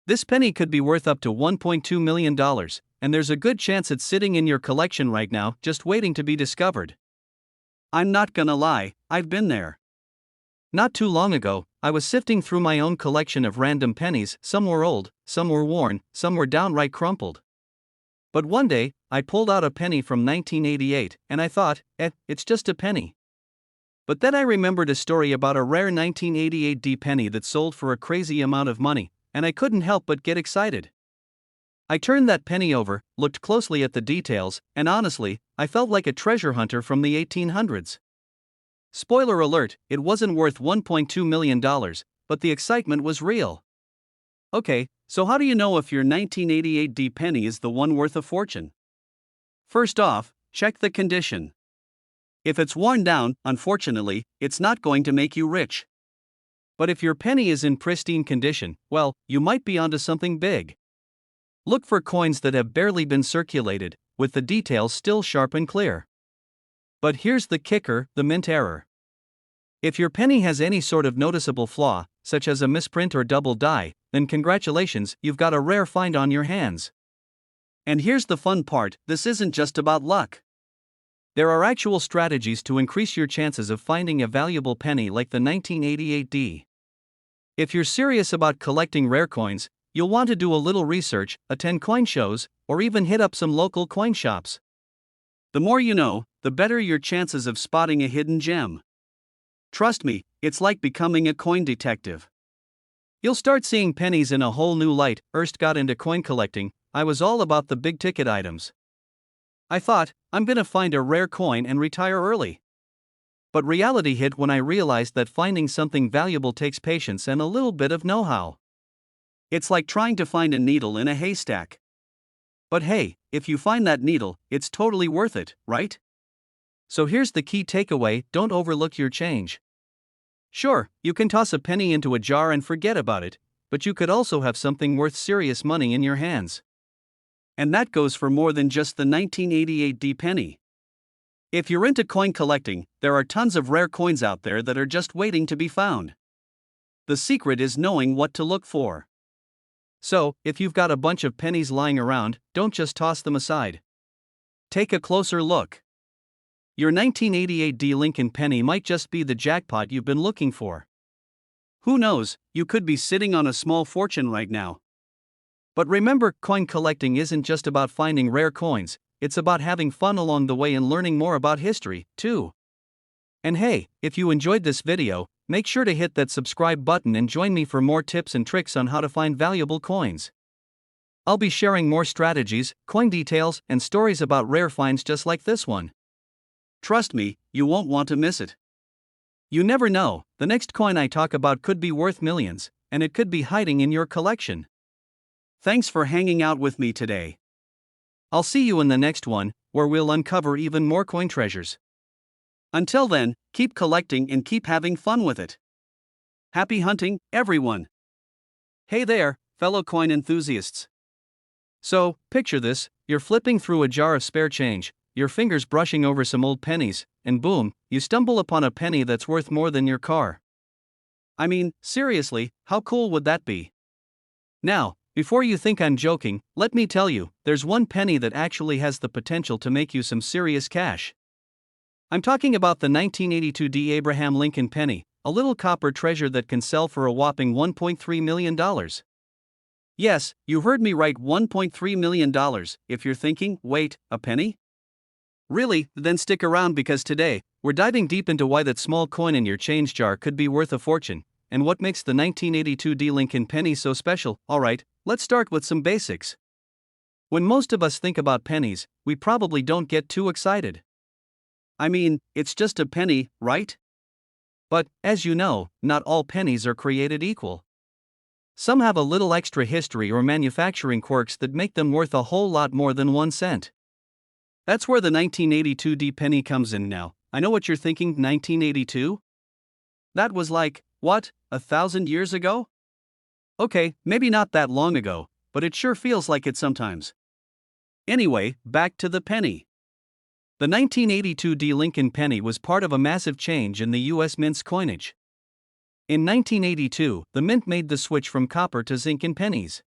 This penny could be worth up to $1.2 million, and there's a good chance it's sitting in your collection right now, just waiting to be discovered. I'm not gonna lie, I've been there. Not too long ago, I was sifting through my own collection of random pennies. Some were old, some were worn, some were downright crumpled. But one day, I pulled out a penny from 1988, and I thought, it's just a penny. But then I remembered a story about a rare 1988D penny that sold for a crazy amount of money, and I couldn't help but get excited. I turned that penny over, looked closely at the details, and honestly, I felt like a treasure hunter from the 1800s. Spoiler alert, it wasn't worth $1.2 million, but the excitement was real. Okay, so how do you know if your 1988D penny is the one worth a fortune? First off, check the condition. If it's worn down, unfortunately, it's not going to make you rich. But if your penny is in pristine condition, well, you might be onto something big. Look for coins that have barely been circulated, with the details still sharp and clear. But here's the kicker: the mint error. If your penny has any sort of noticeable flaw, such as a misprint or double die, then congratulations, you've got a rare find on your hands. And here's the fun part: this isn't just about luck. There are actual strategies to increase your chances of finding a valuable penny like the 1988D. If you're serious about collecting rare coins, you'll want to do a little research, attend coin shows, or even hit up some local coin shops. The more you know, the better your chances of spotting a hidden gem. Trust me, it's like becoming a coin detective. You'll start seeing pennies in a whole new light. Erst got into coin collecting, I was all about the big ticket items. I thought, I'm gonna find a rare coin and retire early. But reality hit when I realized that finding something valuable takes patience and a little bit of know-how. It's like trying to find a needle in a haystack. But hey, if you find that needle, it's totally worth it, right? So here's the key takeaway: don't overlook your change. Sure, you can toss a penny into a jar and forget about it, but you could also have something worth serious money in your hands. And that goes for more than just the 1988D penny. If you're into coin collecting, there are tons of rare coins out there that are just waiting to be found. The secret is knowing what to look for. So, if you've got a bunch of pennies lying around, don't just toss them aside. Take a closer look. Your 1988D Lincoln penny might just be the jackpot you've been looking for. Who knows, you could be sitting on a small fortune right now. But remember, coin collecting isn't just about finding rare coins, it's about having fun along the way and learning more about history, too. And hey, if you enjoyed this video, make sure to hit that subscribe button and join me for more tips and tricks on how to find valuable coins. I'll be sharing more strategies, coin details, and stories about rare finds just like this one. Trust me, you won't want to miss it. You never know, the next coin I talk about could be worth millions, and it could be hiding in your collection. Thanks for hanging out with me today. I'll see you in the next one, where we'll uncover even more coin treasures. Until then, keep collecting and keep having fun with it. Happy hunting, everyone! Hey there, fellow coin enthusiasts. So, picture this: you're flipping through a jar of spare change, your fingers brushing over some old pennies, and boom, you stumble upon a penny that's worth more than your car. I mean, seriously, how cool would that be? Now, before you think I'm joking, let me tell you, there's one penny that actually has the potential to make you some serious cash. I'm talking about the 1982D Abraham Lincoln penny, a little copper treasure that can sell for a whopping $1.3 million. Yes, you heard me right, $1.3 million. If you're thinking, wait, a penny? Really? Then stick around, because today, we're diving deep into why that small coin in your change jar could be worth a fortune, and what makes the 1982D Lincoln penny so special. Alright, let's start with some basics. When most of us think about pennies, we probably don't get too excited. I mean, it's just a penny, right? But, as you know, not all pennies are created equal. Some have a little extra history or manufacturing quirks that make them worth a whole lot more than 1 cent. That's where the 1982D penny comes in now. I know what you're thinking, 1982? That was like, what, 1,000 years ago? Okay, maybe not that long ago, but it sure feels like it sometimes. Anyway, back to the penny. The 1982 D Lincoln penny was part of a massive change in the U.S. Mint's coinage. In 1982, the Mint made the switch from copper to zinc in pennies.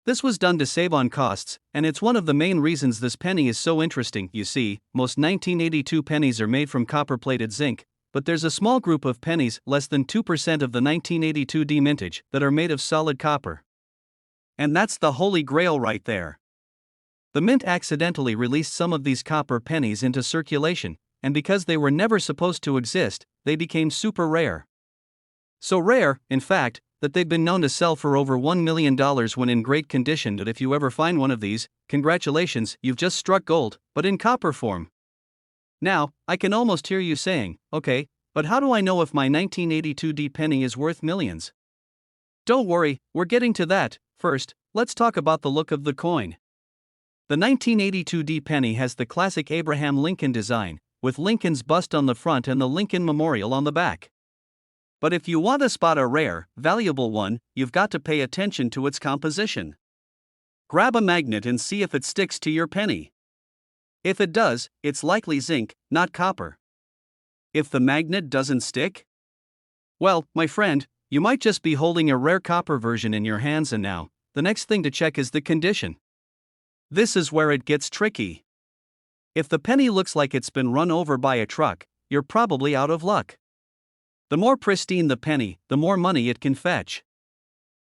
This was done to save on costs, and it's one of the main reasons this penny is so interesting. You see, most 1982 pennies are made from copper-plated zinc, but there's a small group of pennies, less than 2% of the 1982 D mintage, that are made of solid copper. And that's the holy grail right there. The Mint accidentally released some of these copper pennies into circulation, and because they were never supposed to exist, they became super rare. So rare, in fact, that they've been known to sell for over $1 million when in great condition. And if you ever find one of these, congratulations, you've just struck gold, but in copper form. Now, I can almost hear you saying, okay, but how do I know if my 1982 D penny is worth millions? Don't worry, we're getting to that. First, let's talk about the look of the coin. The 1982 D penny has the classic Abraham Lincoln design, with Lincoln's bust on the front and the Lincoln Memorial on the back. But if you want to spot a rare, valuable one, you've got to pay attention to its composition. Grab a magnet and see if it sticks to your penny. If it does, it's likely zinc, not copper. If the magnet doesn't stick? Well, my friend, you might just be holding a rare copper version in your hands, and now, the next thing to check is the condition. This is where it gets tricky. If the penny looks like it's been run over by a truck, you're probably out of luck. The more pristine the penny, the more money it can fetch.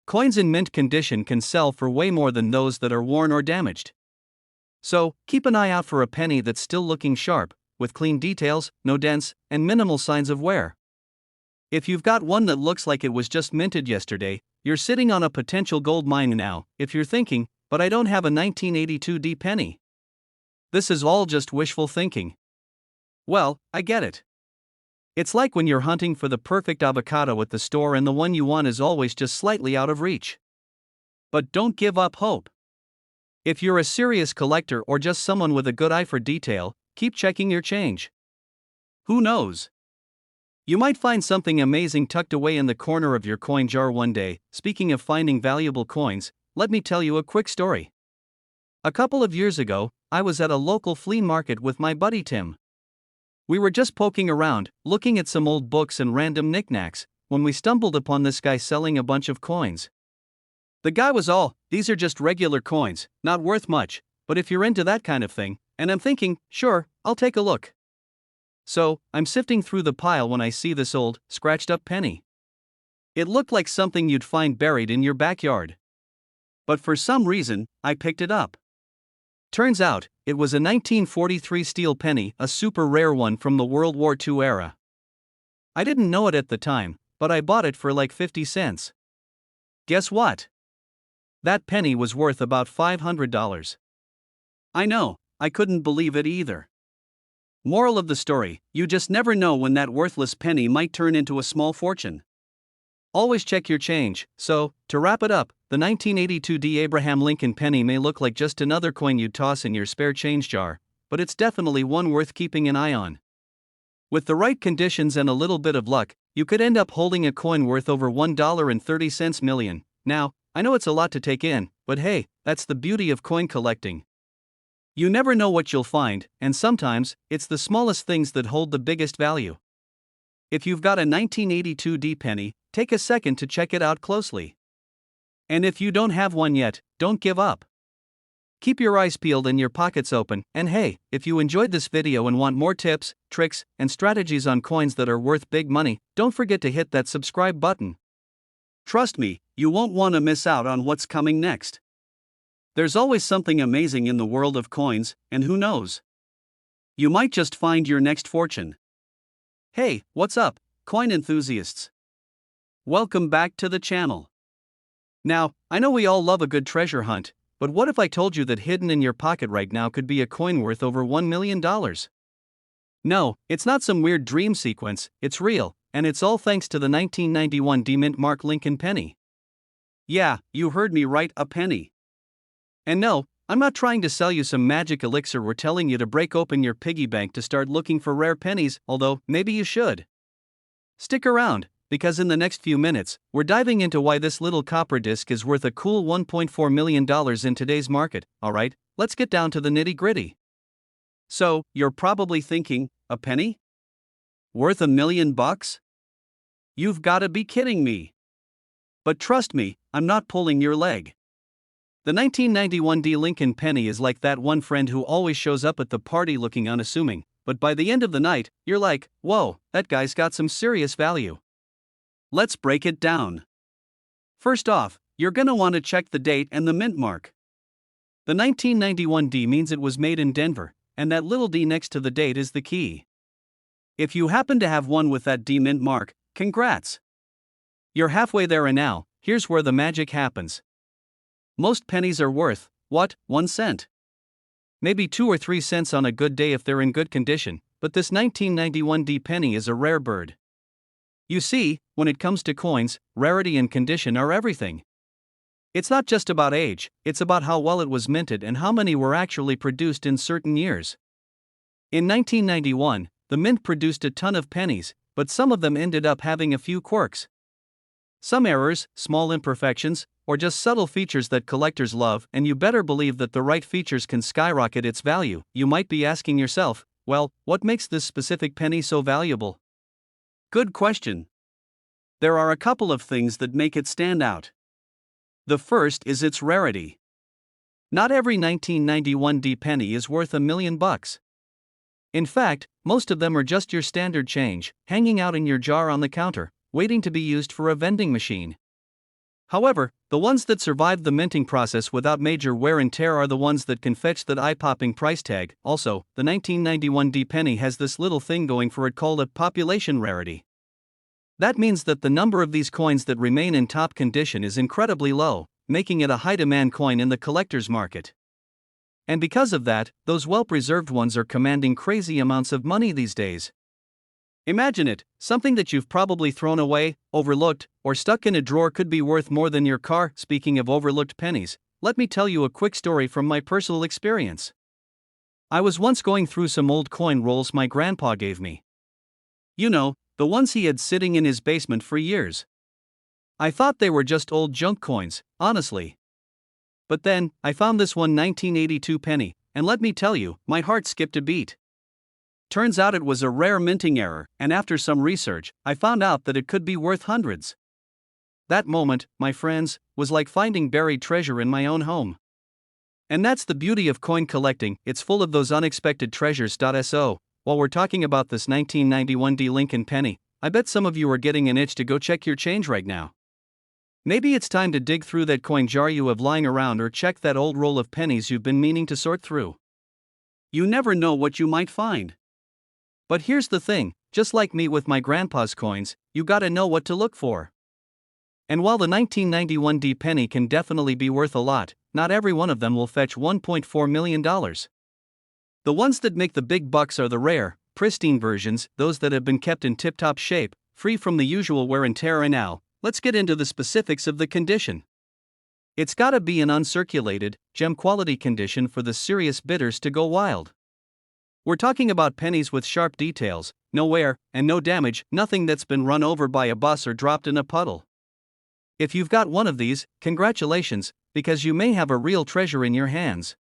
Coins in mint condition can sell for way more than those that are worn or damaged. So, keep an eye out for a penny that's still looking sharp, with clean details, no dents, and minimal signs of wear. If you've got one that looks like it was just minted yesterday, you're sitting on a potential gold mine now. If you're thinking, but I don't have a 1982 D penny. This is all just wishful thinking. Well, I get it. It's like when you're hunting for the perfect avocado at the store and the one you want is always just slightly out of reach. But don't give up hope. If you're a serious collector or just someone with a good eye for detail, keep checking your change. Who knows? You might find something amazing tucked away in the corner of your coin jar one day. Speaking of finding valuable coins, let me tell you a quick story. A couple of years ago, I was at a local flea market with my buddy Tim. We were just poking around, looking at some old books and random knickknacks, when we stumbled upon this guy selling a bunch of coins. The guy was all, "These are just regular coins, not worth much, but if you're into that kind of thing," and I'm thinking, sure, I'll take a look. So, I'm sifting through the pile when I see this old, scratched up penny. It looked like something you'd find buried in your backyard. But for some reason, I picked it up. Turns out, it was a 1943 steel penny, a super rare one from the World War II era. I didn't know it at the time, but I bought it for like 50 cents. Guess what? That penny was worth about $500. I know, I couldn't believe it either. Moral of the story, you just never know when that worthless penny might turn into a small fortune. Always check your change. So, to wrap it up, the 1982 D Abraham Lincoln penny may look like just another coin you'd toss in your spare change jar, but it's definitely one worth keeping an eye on. With the right conditions and a little bit of luck, you could end up holding a coin worth over $1.30 million. Now, I know it's a lot to take in, but hey, that's the beauty of coin collecting. You never know what you'll find, and sometimes, it's the smallest things that hold the biggest value. If you've got a 1982 D penny, take a second to check it out closely. And if you don't have one yet, don't give up. Keep your eyes peeled and your pockets open, and hey, if you enjoyed this video and want more tips, tricks, and strategies on coins that are worth big money, don't forget to hit that subscribe button. Trust me, you won't want to miss out on what's coming next. There's always something amazing in the world of coins, and who knows? You might just find your next fortune. Hey, what's up, coin enthusiasts? Welcome back to the channel. Now, I know we all love a good treasure hunt, but what if I told you that hidden in your pocket right now could be a coin worth over $1 million? No, it's not some weird dream sequence, it's real, and it's all thanks to the 1991 D Mint Mark Lincoln penny. Yeah, you heard me right, a penny. And no, I'm not trying to sell you some magic elixir or telling you to break open your piggy bank to start looking for rare pennies, although maybe you should. Stick around, because in the next few minutes, we're diving into why this little copper disc is worth a cool $1.4 million in today's market. Alright, let's get down to the nitty-gritty. So, you're probably thinking, a penny? Worth $1 million? You've gotta be kidding me. But trust me, I'm not pulling your leg. The 1991 D Lincoln penny is like that one friend who always shows up at the party looking unassuming, but by the end of the night, you're like, whoa, that guy's got some serious value. Let's break it down. First off, you're gonna want to check the date and the mint mark. The 1991 D means it was made in Denver, and that little d next to the date is the key. If you happen to have one with that D mint mark, congrats! You're halfway there, and now, here's where the magic happens. Most pennies are worth, what, 1 cent? Maybe 2 or 3 cents on a good day if they're in good condition, but this 1991 D penny is a rare bird. You see, when it comes to coins, rarity and condition are everything. It's not just about age, it's about how well it was minted and how many were actually produced in certain years. In 1991, the mint produced a ton of pennies, but some of them ended up having a few quirks. Some errors, small imperfections, or just subtle features that collectors love, and you better believe that the right features can skyrocket its value. You might be asking yourself, well, what makes this specific penny so valuable? Good question. There are a couple of things that make it stand out. The first is its rarity. Not every 1991 D penny is worth $1 million. In fact, most of them are just your standard change, hanging out in your jar on the counter, waiting to be used for a vending machine. However, the ones that survive the minting process without major wear and tear are the ones that can fetch that eye-popping price tag. Also, the 1991 D penny has this little thing going for it called a population rarity. That means that the number of these coins that remain in top condition is incredibly low, making it a high-demand coin in the collector's market. And because of that, those well-preserved ones are commanding crazy amounts of money these days. Imagine it, something that you've probably thrown away, overlooked, or stuck in a drawer could be worth more than your car. Speaking of overlooked pennies, let me tell you a quick story from my personal experience. I was once going through some old coin rolls my grandpa gave me. You know, the ones he had sitting in his basement for years. I thought they were just old junk coins, honestly. But then, I found this one 1982 penny, and let me tell you, my heart skipped a beat. Turns out it was a rare minting error, and after some research, I found out that it could be worth hundreds. That moment, my friends, was like finding buried treasure in my own home. And that's the beauty of coin collecting, it's full of those unexpected treasures. So, while we're talking about this 1991 D Lincoln penny, I bet some of you are getting an itch to go check your change right now. Maybe it's time to dig through that coin jar you have lying around or check that old roll of pennies you've been meaning to sort through. You never know what you might find. But here's the thing, just like me with my grandpa's coins, you gotta know what to look for. And while the 1991 D penny can definitely be worth a lot, not every one of them will fetch $1.4 million. The ones that make the big bucks are the rare, pristine versions, those that have been kept in tip-top shape, free from the usual wear and tear. And now, let's get into the specifics of the condition. It's gotta be an uncirculated, gem-quality condition for the serious bidders to go wild. We're talking about pennies with sharp details, no wear, and no damage, nothing that's been run over by a bus or dropped in a puddle. If you've got one of these, congratulations, because you may have a real treasure in your hands.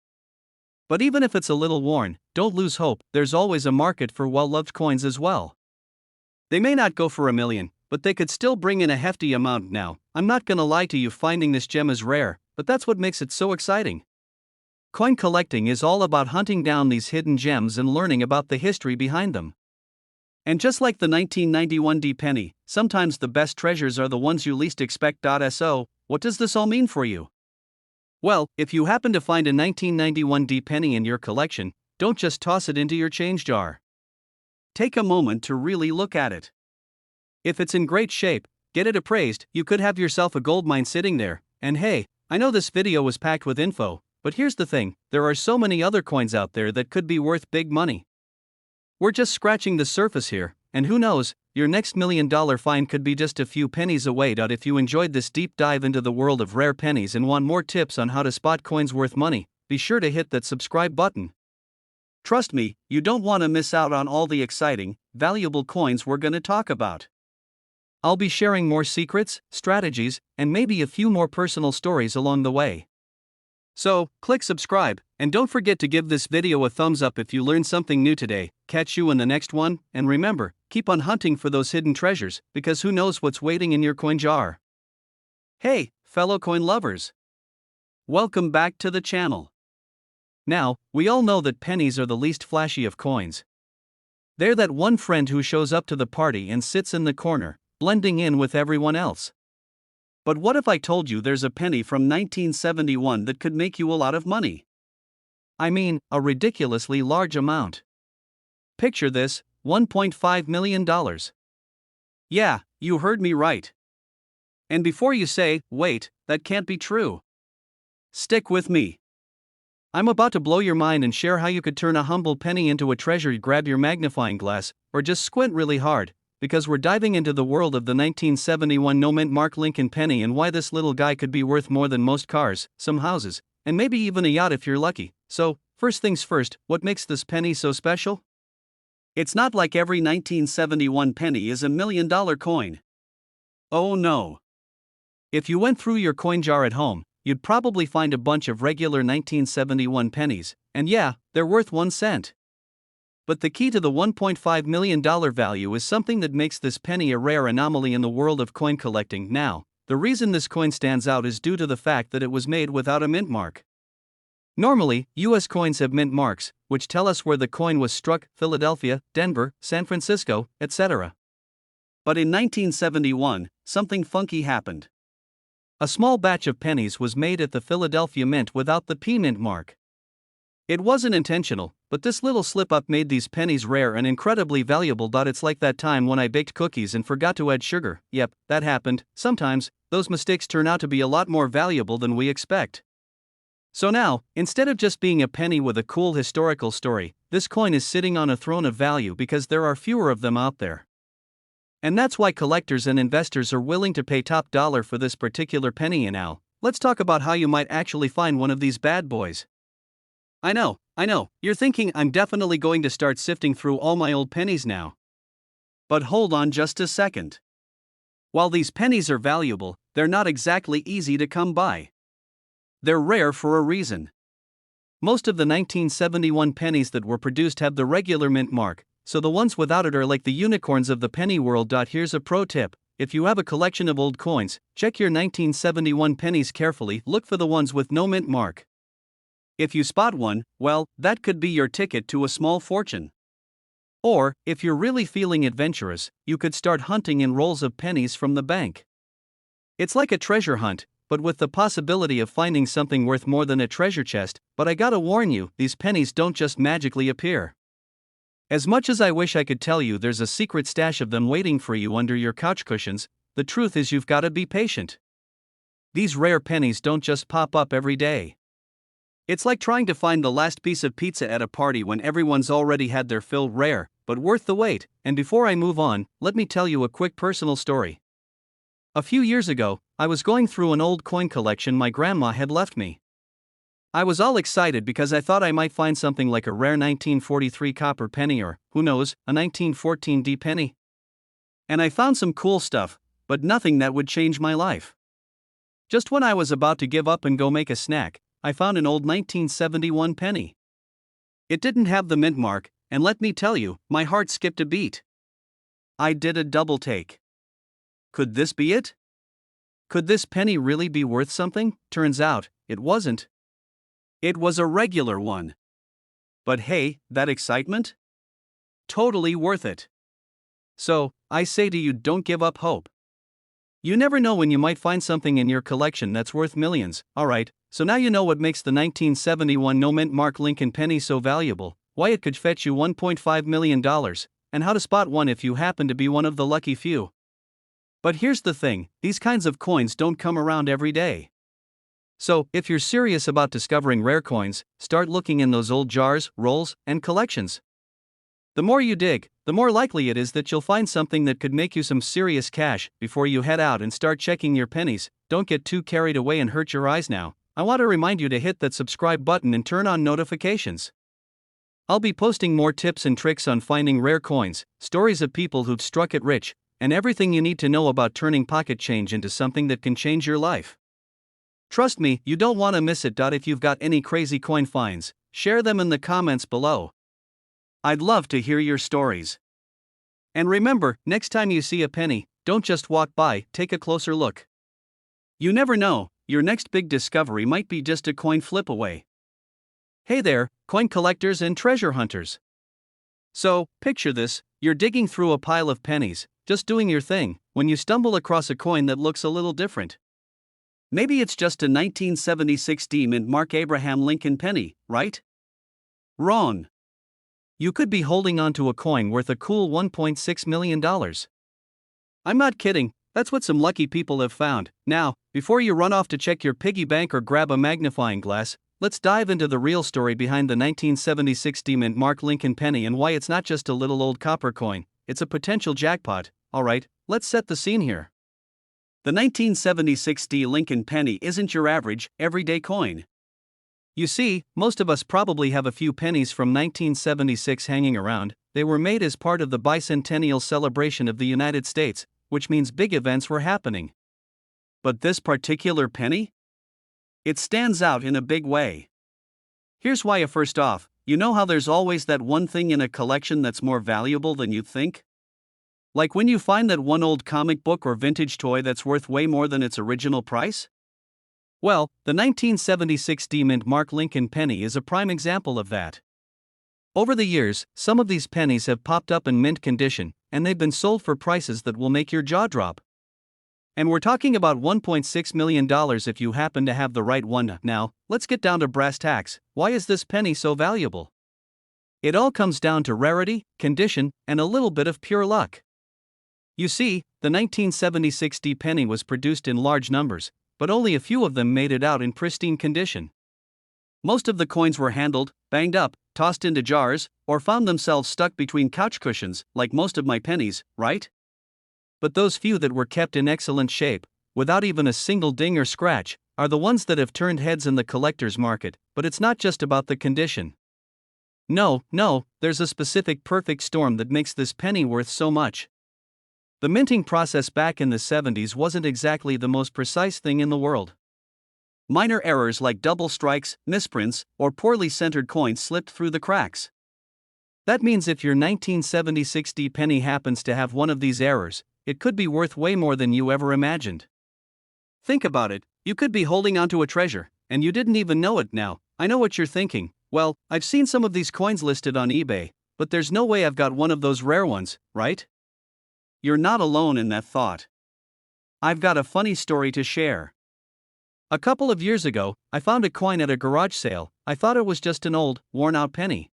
But even if it's a little worn, don't lose hope, there's always a market for well-loved coins as well. They may not go for $1 million, but they could still bring in a hefty amount. Now, I'm not gonna lie to you, finding this gem is rare, but that's what makes it so exciting. Coin collecting is all about hunting down these hidden gems and learning about the history behind them. And just like the 1991 D penny, sometimes the best treasures are the ones you least expect. So, what does this all mean for you? Well, if you happen to find a 1991 D penny in your collection, don't just toss it into your change jar. Take a moment to really look at it. If it's in great shape, get it appraised. You could have yourself a goldmine sitting there. And hey, I know this video was packed with info, but here's the thing, there are so many other coins out there that could be worth big money. We're just scratching the surface here, and who knows, your next $1 million find could be just a few pennies away. If you enjoyed this deep dive into the world of rare pennies and want more tips on how to spot coins worth money, be sure to hit that subscribe button. Trust me, you don't want to miss out on all the exciting, valuable coins we're going to talk about. I'll be sharing more secrets, strategies, and maybe a few more personal stories along the way. So, click subscribe, and don't forget to give this video a thumbs up if you learned something new today. Catch you in the next one, and remember, keep on hunting for those hidden treasures, because who knows what's waiting in your coin jar. Hey, fellow coin lovers! Welcome back to the channel. Now, we all know that pennies are the least flashy of coins. They're that one friend who shows up to the party and sits in the corner, blending in with everyone else. But what if I told you there's a penny from 1971 that could make you a lot of money? I mean, a ridiculously large amount. Picture this, $1.5 million. Yeah, you heard me right. And before you say, wait, that can't be true, stick with me. I'm about to blow your mind and share how you could turn a humble penny into a treasure. Grab your magnifying glass, or just squint really hard, because we're diving into the world of the 1971 no-mint mark Lincoln penny and why this little guy could be worth more than most cars, some houses, and maybe even a yacht if you're lucky. So, first things first, what makes this penny so special? It's not like every 1971 penny is $1 million coin. Oh no. If you went through your coin jar at home, you'd probably find a bunch of regular 1971 pennies, and yeah, they're worth 1 cent. But the key to the $1.5 million value is something that makes this penny a rare anomaly in the world of coin collecting. Now, the reason this coin stands out is due to the fact that it was made without a mint mark. Normally, US coins have mint marks, which tell us where the coin was struck: Philadelphia, Denver, San Francisco, etc. But in 1971, something funky happened. A small batch of pennies was made at the Philadelphia Mint without the P mint mark. It wasn't intentional, but this little slip-up made these pennies rare and incredibly valuable. It's like that time when I baked cookies and forgot to add sugar. Yep, that happened. Sometimes, those mistakes turn out to be a lot more valuable than we expect. So now, instead of just being a penny with a cool historical story, this coin is sitting on a throne of value because there are fewer of them out there. And that's why collectors and investors are willing to pay top dollar for this particular penny. And now, let's talk about how you might actually find one of these bad boys. I know, you're thinking I'm definitely going to start sifting through all my old pennies now. But hold on just a second. While these pennies are valuable, they're not exactly easy to come by. They're rare for a reason. Most of the 1971 pennies that were produced have the regular mint mark, so the ones without it are like the unicorns of the penny world. Here's a pro tip: if you have a collection of old coins, check your 1971 pennies carefully. Look for the ones with no mint mark. If you spot one, well, that could be your ticket to a small fortune. Or, if you're really feeling adventurous, you could start hunting in rolls of pennies from the bank. It's like a treasure hunt, but with the possibility of finding something worth more than a treasure chest. But I gotta warn you, these pennies don't just magically appear. As much as I wish I could tell you there's a secret stash of them waiting for you under your couch cushions, the truth is you've gotta be patient. These rare pennies don't just pop up every day. It's like trying to find the last piece of pizza at a party when everyone's already had their fill. Rare, but worth the wait. And before I move on, let me tell you a quick personal story. A few years ago, I was going through an old coin collection my grandma had left me. I was all excited because I thought I might find something like a rare 1943 copper penny, or, who knows, a 1914 D penny. And I found some cool stuff, but nothing that would change my life. Just when I was about to give up and go make a snack, I found an old 1971 penny. It didn't have the mint mark, and let me tell you, my heart skipped a beat. I did a double take. Could this be it? Could this penny really be worth something? Turns out, it wasn't. It was a regular one. But hey, that excitement? Totally worth it. So, I say to you, don't give up hope. You never know when you might find something in your collection that's worth millions. Alright, so now you know what makes the 1971 no-mint mark Lincoln penny so valuable, why it could fetch you $1.5 million, and how to spot one if you happen to be one of the lucky few. But here's the thing, these kinds of coins don't come around every day. So, if you're serious about discovering rare coins, start looking in those old jars, rolls, and collections. The more you dig, the more likely it is that you'll find something that could make you some serious cash. Before you head out and start checking your pennies, don't get too carried away and hurt your eyes now. I want to remind you to hit that subscribe button and turn on notifications. I'll be posting more tips and tricks on finding rare coins, stories of people who've struck it rich, and everything you need to know about turning pocket change into something that can change your life. Trust me, you don't want to miss it. If you've got any crazy coin finds, share them in the comments below. I'd love to hear your stories. And remember, next time you see a penny, don't just walk by, take a closer look. You never know, your next big discovery might be just a coin flip away. Hey there, coin collectors and treasure hunters. So, picture this, you're digging through a pile of pennies, just doing your thing, when you stumble across a coin that looks a little different. Maybe it's just a 1976 Mint Mark Abraham Lincoln penny, right? Wrong. You could be holding onto a coin worth a cool $1.6 million. I'm not kidding, that's what some lucky people have found. Now, before you run off to check your piggy bank or grab a magnifying glass, let's dive into the real story behind the 1976 Mint Mark Lincoln penny and why it's not just a little old copper coin, it's a potential jackpot. Alright, let's set the scene here. The 1976 Lincoln penny isn't your average, everyday coin. You see, most of us probably have a few pennies from 1976 hanging around. They were made as part of the bicentennial celebration of the United States, which means big events were happening. But this particular penny? It stands out in a big way. Here's why. First off, you know how there's always that one thing in a collection that's more valuable than you think? Like when you find that one old comic book or vintage toy that's worth way more than its original price? Well, the 1976 Mint Mark Lincoln penny is a prime example of that. Over the years, some of these pennies have popped up in mint condition, and they've been sold for prices that will make your jaw drop. And we're talking about $1.6 million if you happen to have the right one. Now, let's get down to brass tacks. Why is this penny so valuable? It all comes down to rarity, condition, and a little bit of pure luck. You see, the 1976 penny was produced in large numbers, but only a few of them made it out in pristine condition. Most of the coins were handled, banged up, tossed into jars, or found themselves stuck between couch cushions, like most of my pennies, right? But those few that were kept in excellent shape, without even a single ding or scratch, are the ones that have turned heads in the collector's market. But it's not just about the condition. No, there's a specific perfect storm that makes this penny worth so much. The minting process back in the 70s wasn't exactly the most precise thing in the world. Minor errors like double strikes, misprints, or poorly centered coins slipped through the cracks. That means if your 1976 penny happens to have one of these errors, it could be worth way more than you ever imagined. Think about it, you could be holding onto a treasure, and you didn't even know it. Now, I know what you're thinking. Well, I've seen some of these coins listed on eBay, but there's no way I've got one of those rare ones, right? You're not alone in that thought. I've got a funny story to share. A couple of years ago, I found a coin at a garage sale. I thought it was just an old, worn-out penny.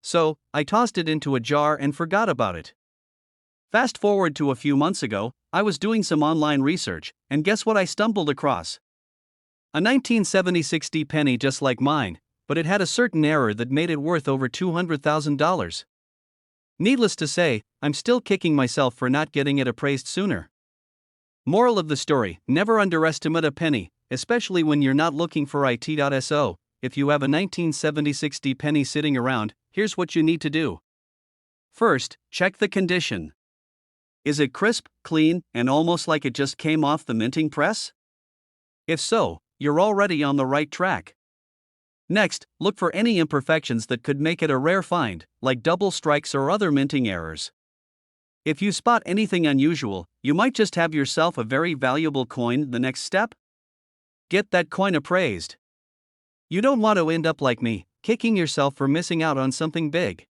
So, I tossed it into a jar and forgot about it. Fast forward to a few months ago, I was doing some online research, and guess what I stumbled across? A 1976 penny just like mine, but it had a certain error that made it worth over $200,000. Needless to say, I'm still kicking myself for not getting it appraised sooner. Moral of the story, never underestimate a penny, especially when you're not looking for it.so. If you have a 1976 penny sitting around, here's what you need to do. First, check the condition. Is it crisp, clean, and almost like it just came off the minting press? If so, you're already on the right track. Next, look for any imperfections that could make it a rare find, like double strikes or other minting errors. If you spot anything unusual, you might just have yourself a very valuable coin. The next step? Get that coin appraised. You don't want to end up like me, kicking yourself for missing out on something big.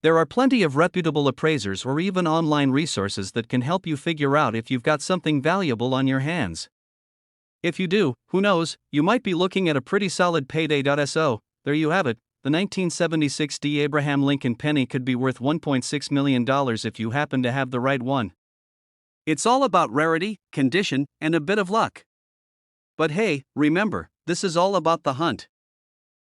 There are plenty of reputable appraisers or even online resources that can help you figure out if you've got something valuable on your hands. If you do, who knows, you might be looking at a pretty solid payday.so. There you have it, the 1976 Abraham Lincoln penny could be worth $1.6 million if you happen to have the right one. It's all about rarity, condition, and a bit of luck. But hey, remember, this is all about the hunt.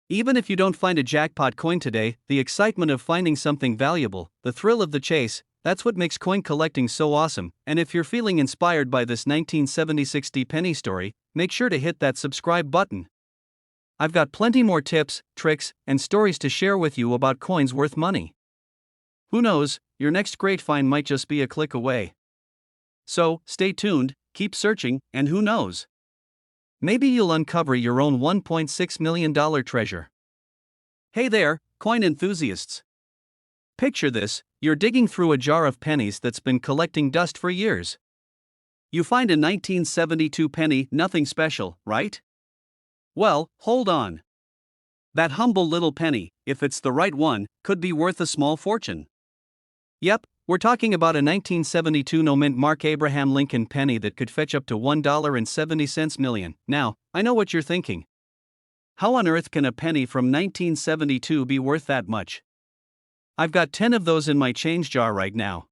Even if you don't find a jackpot coin today, the excitement of finding something valuable, the thrill of the chase, that's what makes coin collecting so awesome. And if you're feeling inspired by this 1976 penny story, make sure to hit that subscribe button. I've got plenty more tips, tricks, and stories to share with you about coins worth money. Who knows, your next great find might just be a click away. So, stay tuned, keep searching, and who knows? Maybe you'll uncover your own $1.6 million treasure. Hey there, coin enthusiasts. Picture this: you're digging through a jar of pennies that's been collecting dust for years. You find a 1972 penny, nothing special, right? Well, hold on. That humble little penny, if it's the right one, could be worth a small fortune. Yep, we're talking about a 1972 no-mint Mark Abraham Lincoln penny that could fetch up to $1.70 million. Now, I know what you're thinking. How on earth can a penny from 1972 be worth that much? I've got 10 of those in my change jar right now.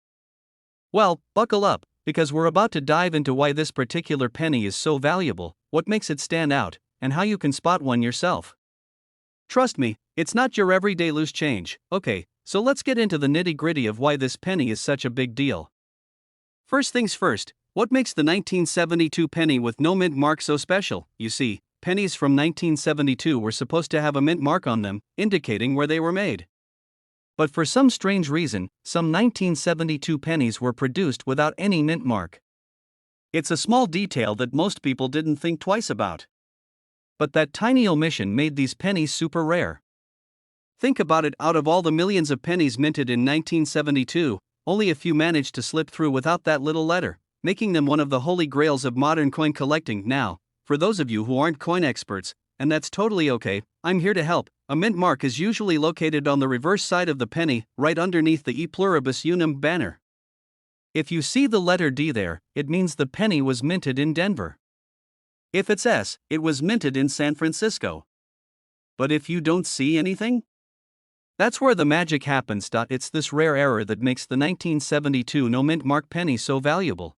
Well, buckle up, because we're about to dive into why this particular penny is so valuable, what makes it stand out, and how you can spot one yourself. Trust me, it's not your everyday loose change. Okay, so let's get into the nitty-gritty of why this penny is such a big deal. First things first, what makes the 1972 penny with no mint mark so special? You see, pennies from 1972 were supposed to have a mint mark on them, indicating where they were made. But for some strange reason, some 1972 pennies were produced without any mint mark. It's a small detail that most people didn't think twice about. But that tiny omission made these pennies super rare. Think about it: out of all the millions of pennies minted in 1972, only a few managed to slip through without that little letter, making them one of the holy grails of modern coin collecting. Now, for those of you who aren't coin experts, and that's totally okay, I'm here to help. A mint mark is usually located on the reverse side of the penny, right underneath the E pluribus unum banner. If you see the letter D there, it means the penny was minted in Denver. If it's S, it was minted in San Francisco. But if you don't see anything? That's where the magic happens. It's this rare error that makes the 1972 no-mint mark penny so valuable.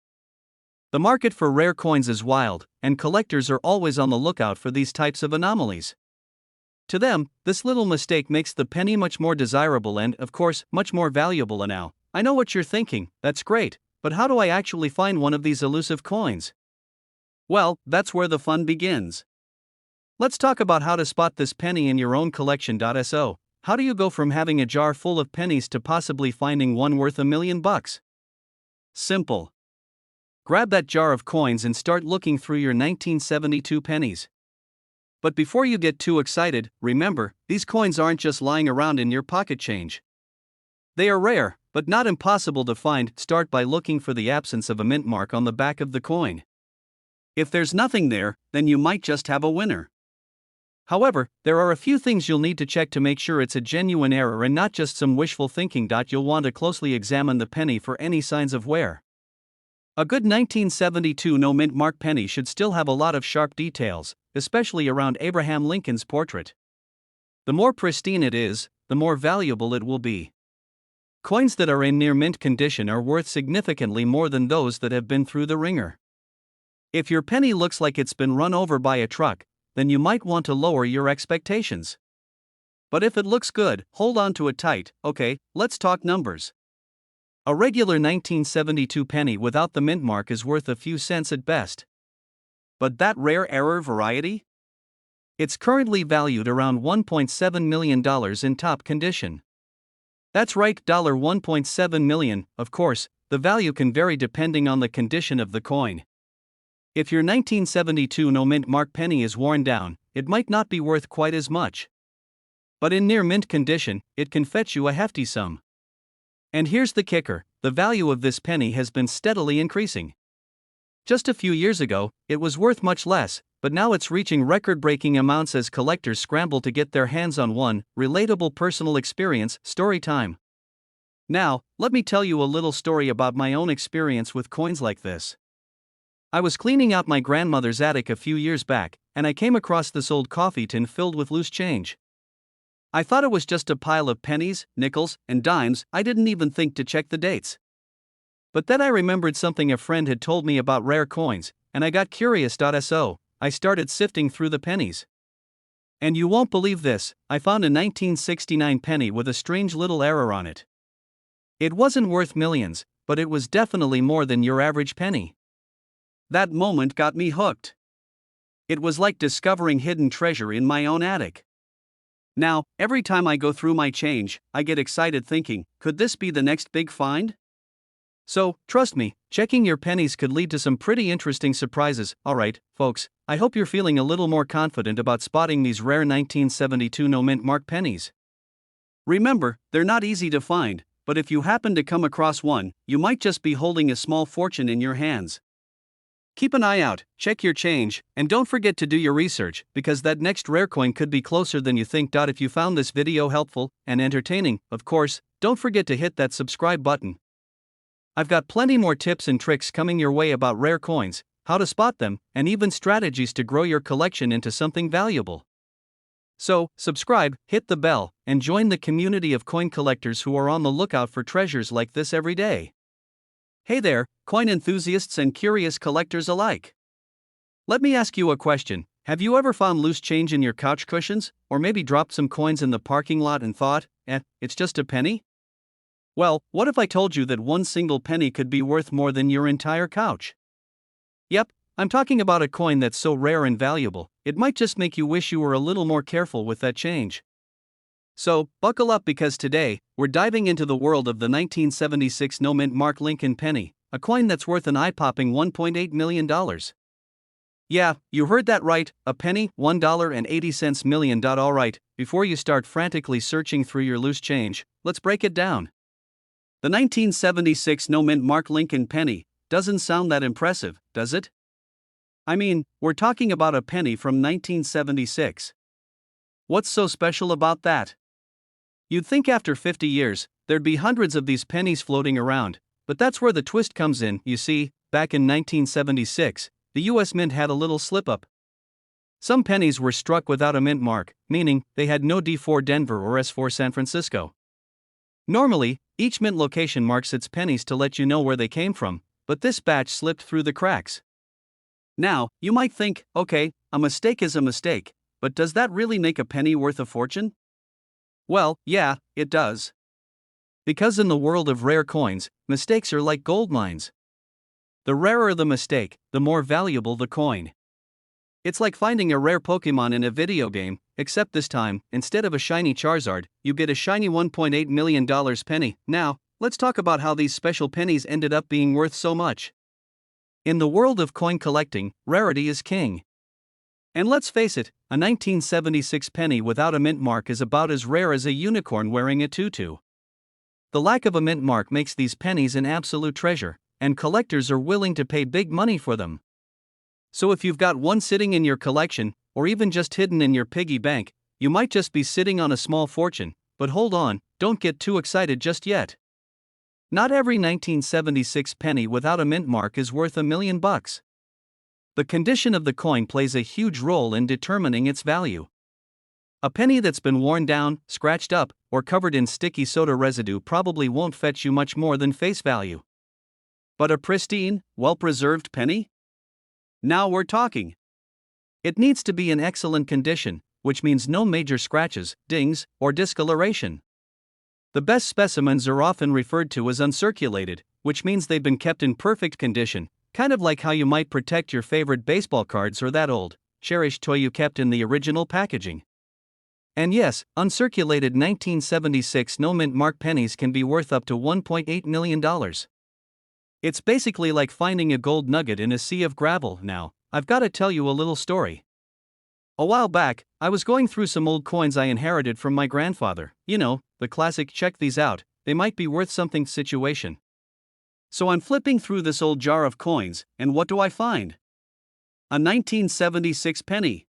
The market for rare coins is wild, and collectors are always on the lookout for these types of anomalies. To them, this little mistake makes the penny much more desirable and, of course, much more valuable. And now, I know what you're thinking: that's great, but how do I actually find one of these elusive coins? Well, that's where the fun begins. Let's talk about how to spot this penny in your own collection. So, how do you go from having a jar full of pennies to possibly finding one worth $1 million? Simple. Grab that jar of coins and start looking through your 1972 pennies. But before you get too excited, remember, these coins aren't just lying around in your pocket change. They are rare, but not impossible to find. Start by looking for the absence of a mint mark on the back of the coin. If there's nothing there, then you might just have a winner. However, there are a few things you'll need to check to make sure it's a genuine error and not just some wishful thinking. You'll want to closely examine the penny for any signs of wear. A good 1972 no-mint mark penny should still have a lot of sharp details, especially around Abraham Lincoln's portrait. The more pristine it is, the more valuable it will be. Coins that are in near mint condition are worth significantly more than those that have been through the ringer. If your penny looks like it's been run over by a truck, then you might want to lower your expectations. But if it looks good, hold on to it tight. Okay, let's talk numbers. A regular 1972 penny without the mint mark is worth a few cents at best. But that rare error variety? It's currently valued around $1.7 million in top condition. That's right, $1.7 million. Of course, the value can vary depending on the condition of the coin. If your 1972 no-mint mark penny is worn down, it might not be worth quite as much. But in near mint condition, it can fetch you a hefty sum. And here's the kicker: the value of this penny has been steadily increasing. Just a few years ago, it was worth much less, but now it's reaching record-breaking amounts as collectors scramble to get their hands on one. Relatable personal experience story time. Now, let me tell you a little story about my own experience with coins like this. I was cleaning out my grandmother's attic a few years back, and I came across this old coffee tin filled with loose change. I thought it was just a pile of pennies, nickels, and dimes. I didn't even think to check the dates. But then I remembered something a friend had told me about rare coins, and I got curious. So, I started sifting through the pennies. And you won't believe this, I found a 1969 penny with a strange little error on it. It wasn't worth millions, but it was definitely more than your average penny. That moment got me hooked. It was like discovering hidden treasure in my own attic. Now, every time I go through my change, I get excited thinking, could this be the next big find? So, trust me, checking your pennies could lead to some pretty interesting surprises. Alright, folks, I hope you're feeling a little more confident about spotting these rare 1972 no mint mark pennies. Remember, they're not easy to find, but if you happen to come across one, you might just be holding a small fortune in your hands. Keep an eye out, check your change, and don't forget to do your research, because that next rare coin could be closer than you think. If you found this video helpful and entertaining, of course, don't forget to hit that subscribe button. I've got plenty more tips and tricks coming your way about rare coins, how to spot them, and even strategies to grow your collection into something valuable. So, subscribe, hit the bell, and join the community of coin collectors who are on the lookout for treasures like this every day. Hey there, coin enthusiasts and curious collectors alike. Let me ask you a question. Have you ever found loose change in your couch cushions, or maybe dropped some coins in the parking lot and thought, it's just a penny? Well, what if I told you that one single penny could be worth more than your entire couch? Yep, I'm talking about a coin that's so rare and valuable, it might just make you wish you were a little more careful with that change. So, buckle up because today, we're diving into the world of the 1976 no mint mark Lincoln penny, a coin that's worth an eye-popping $1.8 million. Yeah, you heard that right, a penny, $1.80 million. Alright, before you start frantically searching through your loose change, let's break it down. The 1976 no mint mark Lincoln penny doesn't sound that impressive, does it? I mean, we're talking about a penny from 1976. What's so special about that? You'd think after 50 years, there'd be hundreds of these pennies floating around, but that's where the twist comes in. You see, back in 1976, the US Mint had a little slip-up. Some pennies were struck without a mint mark, meaning they had no D4 Denver or S4 San Francisco. Normally, each mint location marks its pennies to let you know where they came from, but this batch slipped through the cracks. Now, you might think, okay, a mistake is a mistake, but does that really make a penny worth a fortune? Well, yeah, it does. Because in the world of rare coins, mistakes are like gold mines. The rarer the mistake, the more valuable the coin. It's like finding a rare Pokemon in a video game, except this time, instead of a shiny Charizard, you get a shiny $1.8 million penny. Now, let's talk about how these special pennies ended up being worth so much. In the world of coin collecting, rarity is king. And let's face it, a 1976 penny without a mint mark is about as rare as a unicorn wearing a tutu. The lack of a mint mark makes these pennies an absolute treasure, and collectors are willing to pay big money for them. So if you've got one sitting in your collection, or even just hidden in your piggy bank, you might just be sitting on a small fortune. But hold on, don't get too excited just yet. Not every 1976 penny without a mint mark is worth $1 million. The condition of the coin plays a huge role in determining its value. A penny that's been worn down, scratched up, or covered in sticky soda residue probably won't fetch you much more than face value. But a pristine, well-preserved penny? Now we're talking. It needs to be in excellent condition, which means no major scratches, dings, or discoloration. The best specimens are often referred to as uncirculated, which means they've been kept in perfect condition, kind of like how you might protect your favorite baseball cards or that old, cherished toy you kept in the original packaging. And yes, uncirculated 1976 no mint mark pennies can be worth up to $1.8 million. It's basically like finding a gold nugget in a sea of gravel. Now, I've got to tell you a little story. A while back, I was going through some old coins I inherited from my grandfather. You know, the classic check these out, they might be worth something situation. So I'm flipping through this old jar of coins, and what do I find? A 1976 penny.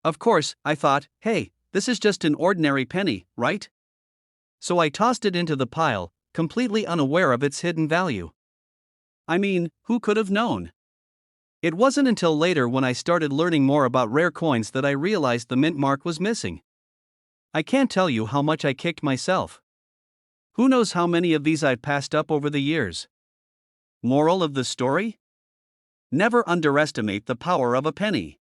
Of course, I thought, hey, this is just an ordinary penny, right? So I tossed it into the pile, completely unaware of its hidden value. I mean, who could have known? It wasn't until later when I started learning more about rare coins that I realized the mint mark was missing. I can't tell you how much I kicked myself. Who knows how many of these I've passed up over the years? Moral of the story? Never underestimate the power of a penny.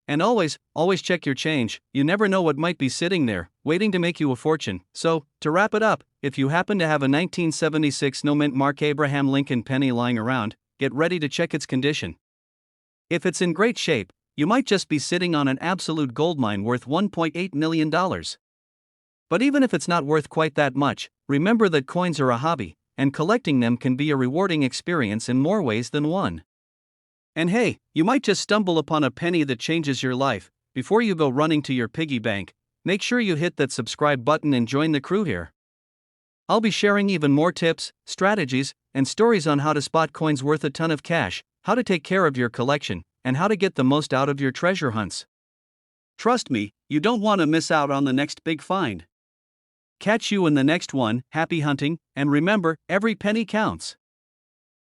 And always check your change. You never know what might be sitting there, waiting to make you a fortune. So, to wrap it up, if you happen to have a 1976 no mint mark Abraham Lincoln penny lying around, get ready to check its condition. If it's in great shape, you might just be sitting on an absolute goldmine worth $1.8 million. But even if it's not worth quite that much, remember that coins are a hobby, and collecting them can be a rewarding experience in more ways than one. And hey, you might just stumble upon a penny that changes your life. Before you go running to your piggy bank, make sure you hit that subscribe button and join the crew here. I'll be sharing even more tips, strategies, and stories on how to spot coins worth a ton of cash, how to take care of your collection, and how to get the most out of your treasure hunts. Trust me, you don't want to miss out on the next big find. Catch you in the next one. Happy hunting, and remember, every penny counts.